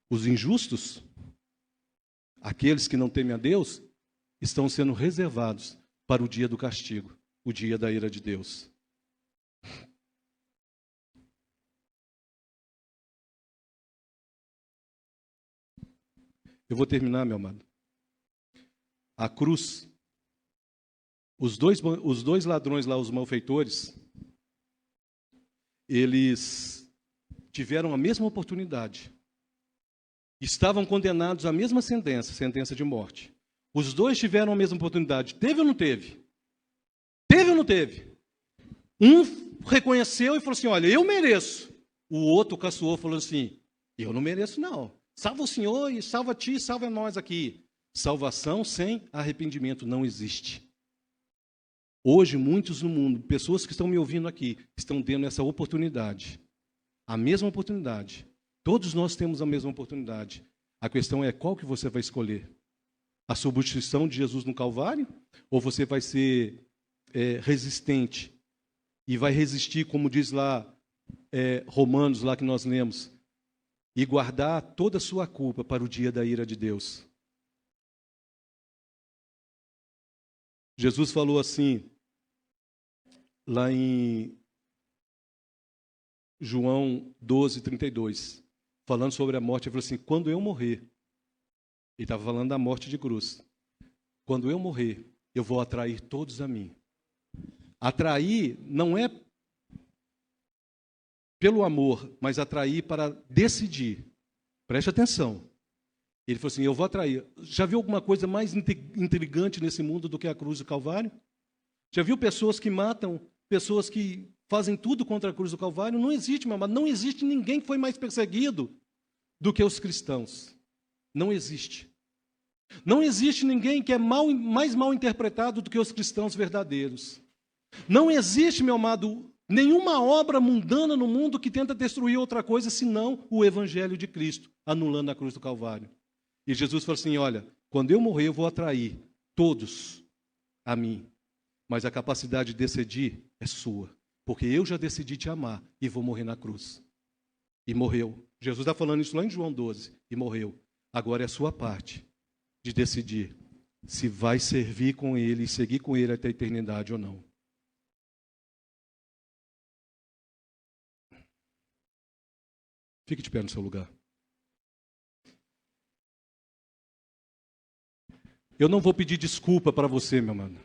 Os injustos, aqueles que não temem a Deus, estão sendo reservados para o dia do castigo, o dia da ira de Deus. Eu vou terminar, meu amado. A cruz, os dois ladrões lá, os malfeitores, eles tiveram a mesma oportunidade. Estavam condenados à mesma sentença de morte. Os dois tiveram a mesma oportunidade. Teve ou não teve? Teve ou não teve? Um reconheceu e falou assim: olha, eu mereço. O outro caçoou falou assim: eu não mereço não. Salva o Senhor e salva ti, salva nós aqui. Salvação sem arrependimento não existe. Hoje, muitos no mundo, pessoas que estão me ouvindo aqui, estão tendo essa oportunidade. A mesma oportunidade. Todos nós temos a mesma oportunidade. A questão é qual que você vai escolher. A substituição de Jesus no Calvário? Ou você vai ser resistente e vai resistir, como diz lá Romanos, lá que nós lemos, e guardar toda a sua culpa para o dia da ira de Deus? Jesus falou assim, lá em João 12:32, falando sobre a morte, ele falou assim: quando eu morrer, ele estava falando da morte de cruz, quando eu morrer, eu vou atrair todos a mim. Atrair não é pelo amor, mas atrair para decidir. Preste atenção. Ele falou assim: eu vou atrair. Já viu alguma coisa mais intrigante nesse mundo do que a cruz do Calvário? Já viu pessoas que matam, pessoas que fazem tudo contra a cruz do Calvário? Não existe, meu amado. Não existe ninguém que foi mais perseguido do que os cristãos. Não existe. Não existe ninguém que é mais mal interpretado do que os cristãos verdadeiros. Não existe, meu amado, nenhuma obra mundana no mundo que tenta destruir outra coisa senão o Evangelho de Cristo, anulando a cruz do Calvário. E Jesus falou assim: olha, quando eu morrer, eu vou atrair todos a mim. Mas a capacidade de decidir é sua. Porque eu já decidi te amar e vou morrer na cruz. E morreu. Jesus está falando isso lá em João 12. E morreu. Agora é a sua parte de decidir se vai servir com Ele e seguir com Ele até a eternidade ou não. Fique de pé no seu lugar. Eu não vou pedir desculpa para você, meu amado.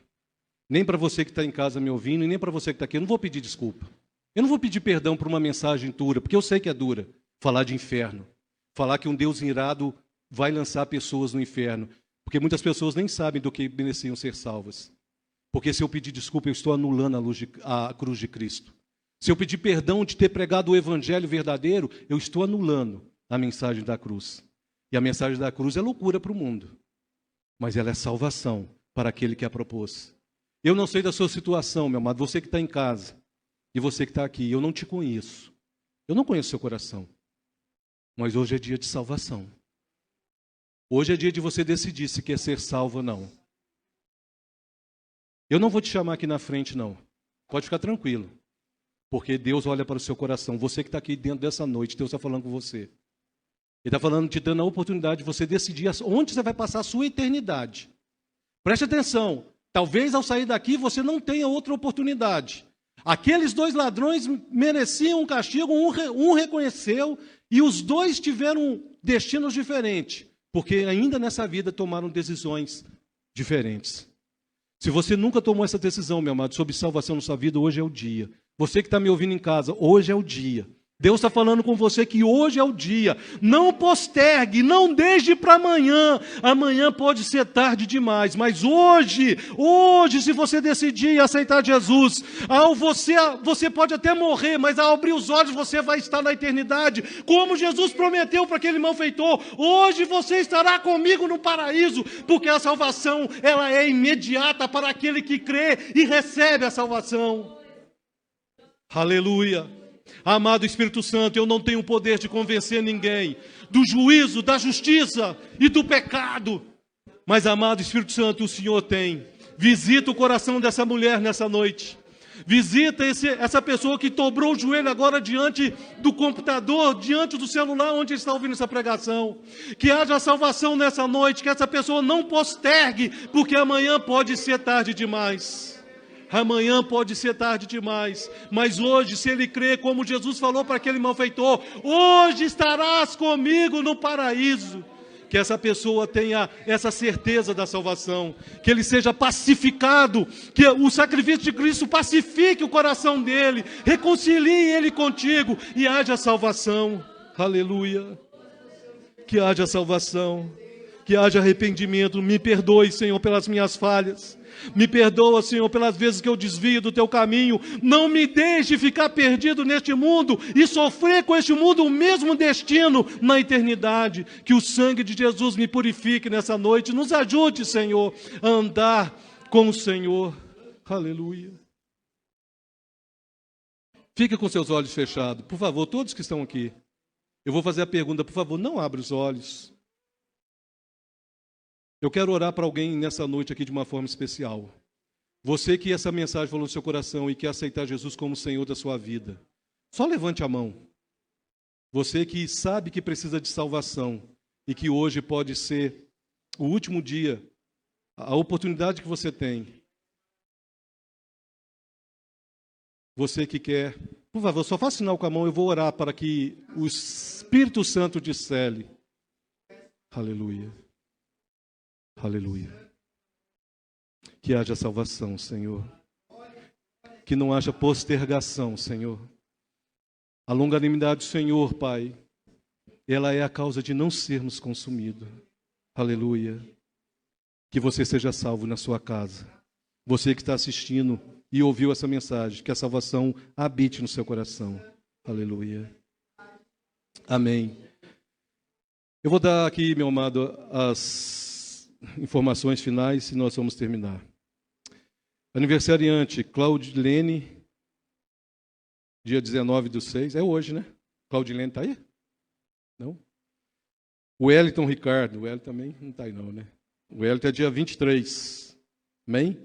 Nem para você que está em casa me ouvindo, e nem para você que está aqui. Eu não vou pedir desculpa. Eu não vou pedir perdão por uma mensagem dura, porque eu sei que é dura. Falar de inferno. Falar que um Deus irado vai lançar pessoas no inferno. Porque muitas pessoas nem sabem do que mereciam ser salvas. Porque se eu pedir desculpa, eu estou anulando a cruz de Cristo. Se eu pedir perdão de ter pregado o evangelho verdadeiro, eu estou anulando a mensagem da cruz. E a mensagem da cruz é loucura para o mundo. Mas ela é salvação para aquele que a propôs. Eu não sei da sua situação, meu amado, você que está em casa e você que está aqui, eu não te conheço. Eu não conheço seu coração. Mas hoje é dia de salvação. Hoje é dia de você decidir se quer ser salvo ou não. Eu não vou te chamar aqui na frente, não. Pode ficar tranquilo. Porque Deus olha para o seu coração. Você que está aqui dentro dessa noite, Deus está falando com você. Ele está falando, te dando a oportunidade de você decidir onde você vai passar a sua eternidade. Preste atenção. Talvez ao sair daqui você não tenha outra oportunidade. Aqueles dois ladrões mereciam um castigo, um reconheceu, e os dois tiveram destinos diferentes. Porque ainda nessa vida tomaram decisões diferentes. Se você nunca tomou essa decisão, meu amado, sobre salvação na sua vida, hoje é o dia. Você que está me ouvindo em casa, hoje é o dia Deus está falando com você que hoje é o dia. Não postergue, não deixe para amanhã. Amanhã pode ser tarde demais, mas hoje, se você decidir aceitar Jesus, você pode até morrer, mas ao abrir os olhos você vai estar na eternidade, como Jesus prometeu para aquele malfeitor. Hoje você estará comigo no paraíso, porque a salvação, ela é imediata para aquele que crê e recebe a salvação. Aleluia. Amado Espírito Santo, eu não tenho o poder de convencer ninguém do juízo, da justiça e do pecado. Mas, amado Espírito Santo, o Senhor tem. Visita o coração dessa mulher nessa noite. Visita essa pessoa que dobrou o joelho agora diante do computador, diante do celular onde está ouvindo essa pregação. Que haja salvação nessa noite, que essa pessoa não postergue, porque amanhã pode ser tarde demais. Amanhã pode ser tarde demais, mas hoje, se ele crê, como Jesus falou para aquele malfeitor, hoje estarás comigo no paraíso. Que essa pessoa tenha essa certeza da salvação, que ele seja pacificado, que o sacrifício de Cristo pacifique o coração dele, reconcilie ele contigo e haja salvação. Aleluia. Que haja salvação, que haja arrependimento. Me perdoe, Senhor, pelas minhas falhas. Me perdoa, Senhor, pelas vezes que eu desvio do teu caminho. Não me deixe ficar perdido neste mundo e sofrer com este mundo o mesmo destino na eternidade. Que o sangue de Jesus me purifique nessa noite. Nos ajude, Senhor, a andar com o Senhor. Aleluia. Fique com seus olhos fechados. Por favor, todos que estão aqui. Eu vou fazer a pergunta, por favor, não abra os olhos. Eu quero orar para alguém nessa noite aqui de uma forma especial. Você que essa mensagem falou no seu coração e quer aceitar Jesus como Senhor da sua vida, só levante a mão. Você que sabe que precisa de salvação e que hoje pode ser o último dia, a oportunidade que você tem. Você que quer, por favor, só faça sinal com a mão, eu vou orar para que o Espírito Santo te cele. Aleluia. Aleluia. Que haja salvação, Senhor. Que não haja postergação, Senhor. A longanimidade do Senhor, Pai, ela é a causa de não sermos consumidos. Aleluia. Que você seja salvo na sua casa. Você que está assistindo e ouviu essa mensagem, que a salvação habite no seu coração. Aleluia. Amém. Eu vou dar aqui, meu amado, as informações finais e nós vamos terminar. Aniversariante, Claudilene, dia 19/6, é hoje, né? Claudilene está aí? Não? O Wellington Ricardo, o Wellington também não está aí não, né? O Wellington é dia 23, amém?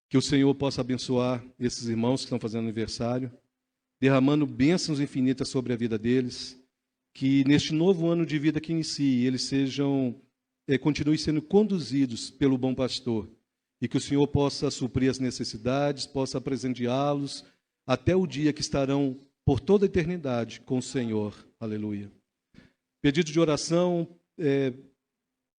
Que o Senhor possa abençoar esses irmãos que estão fazendo aniversário, derramando bênçãos infinitas sobre a vida deles, que neste novo ano de vida que inicie, eles continuem sendo conduzidos pelo bom pastor e que o Senhor possa suprir as necessidades, possa presenteá-los até o dia que estarão por toda a eternidade com o Senhor. Aleluia. Pedido de oração,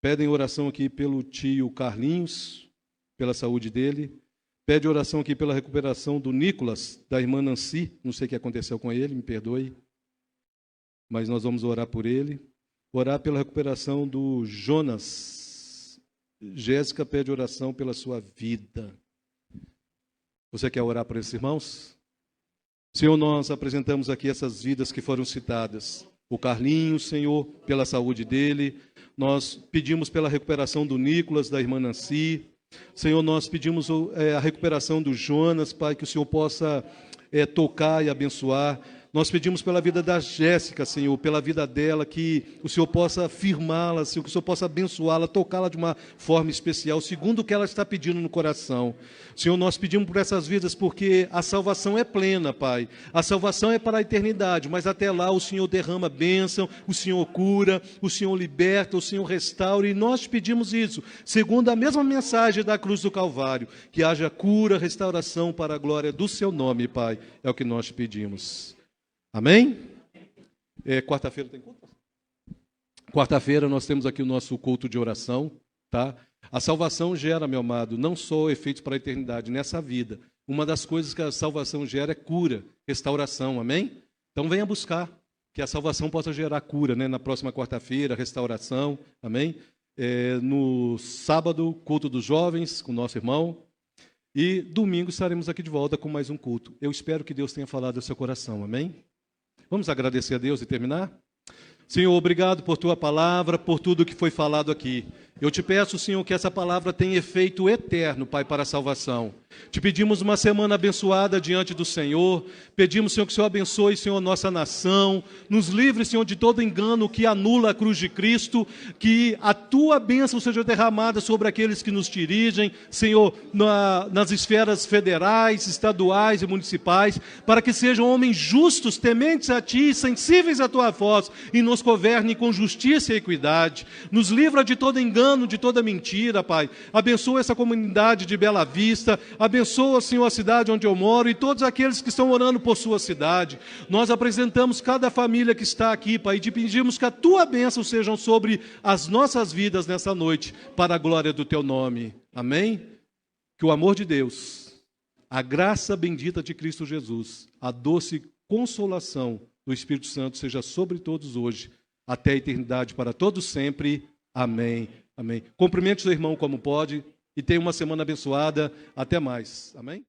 pedem oração aqui pelo tio Carlinhos, pela saúde dele. Pede oração aqui pela recuperação do Nicolas, da irmã Nancy, não sei o que aconteceu com ele, me perdoe, mas nós vamos orar por ele. Orar pela recuperação do Jonas. Jéssica pede oração pela sua vida. Você quer orar por esses irmãos? Senhor, nós apresentamos aqui essas vidas que foram citadas. O Carlinhos, Senhor, pela saúde dele. Nós pedimos pela recuperação do Nicolas, da irmã Nancy. Senhor, nós pedimos a recuperação do Jonas, Pai, que o Senhor possa tocar e abençoar. Nós pedimos pela vida da Jéssica, Senhor, pela vida dela, que o Senhor possa firmá-la, Senhor, que o Senhor possa abençoá-la, tocá-la de uma forma especial, segundo o que ela está pedindo no coração. Senhor, nós pedimos por essas vidas porque a salvação é plena, Pai. A salvação é para a eternidade, mas até lá o Senhor derrama bênção, o Senhor cura, o Senhor liberta, o Senhor restaura, e nós pedimos isso, segundo a mesma mensagem da cruz do Calvário, que haja cura, restauração para a glória do Seu nome, Pai. É o que nós pedimos. Amém? Quarta-feira tem culto? Quarta-feira nós temos aqui o nosso culto de oração, tá? A salvação gera, meu amado, não só efeitos para a eternidade, nessa vida. Uma das coisas que a salvação gera é cura, restauração, amém? Então venha buscar, que a salvação possa gerar cura, né? Na próxima quarta-feira, restauração, amém? No sábado, culto dos jovens com o nosso irmão. E domingo estaremos aqui de volta com mais um culto. Eu espero que Deus tenha falado ao seu coração, amém? Vamos agradecer a Deus e terminar? Senhor, obrigado por tua palavra, por tudo que foi falado aqui. Eu te peço, Senhor, que essa palavra tenha efeito eterno, Pai, para a salvação. Te pedimos uma semana abençoada diante do Senhor. Pedimos, Senhor, que o Senhor abençoe, Senhor, nossa nação. Nos livre, Senhor, de todo engano que anula a cruz de Cristo. Que a tua bênção seja derramada sobre aqueles que nos dirigem, Senhor, nas esferas federais, estaduais e municipais, para que sejam homens justos, tementes a ti, sensíveis à tua voz, e nos governe com justiça e equidade. Nos livra de todo engano, de toda mentira, Pai. Abençoa essa comunidade de Bela Vista. Abençoa, Senhor, a cidade onde eu moro e todos aqueles que estão orando por sua cidade. Nós apresentamos cada família que está aqui, Pai, e te pedimos que a tua bênção seja sobre as nossas vidas nessa noite, para a glória do teu nome. Amém? Que o amor de Deus, a graça bendita de Cristo Jesus, a doce consolação do Espírito Santo seja sobre todos hoje, até a eternidade, para todos sempre. Amém. Amém. Cumprimente o seu irmão como pode e tenha uma semana abençoada. Até mais. Amém.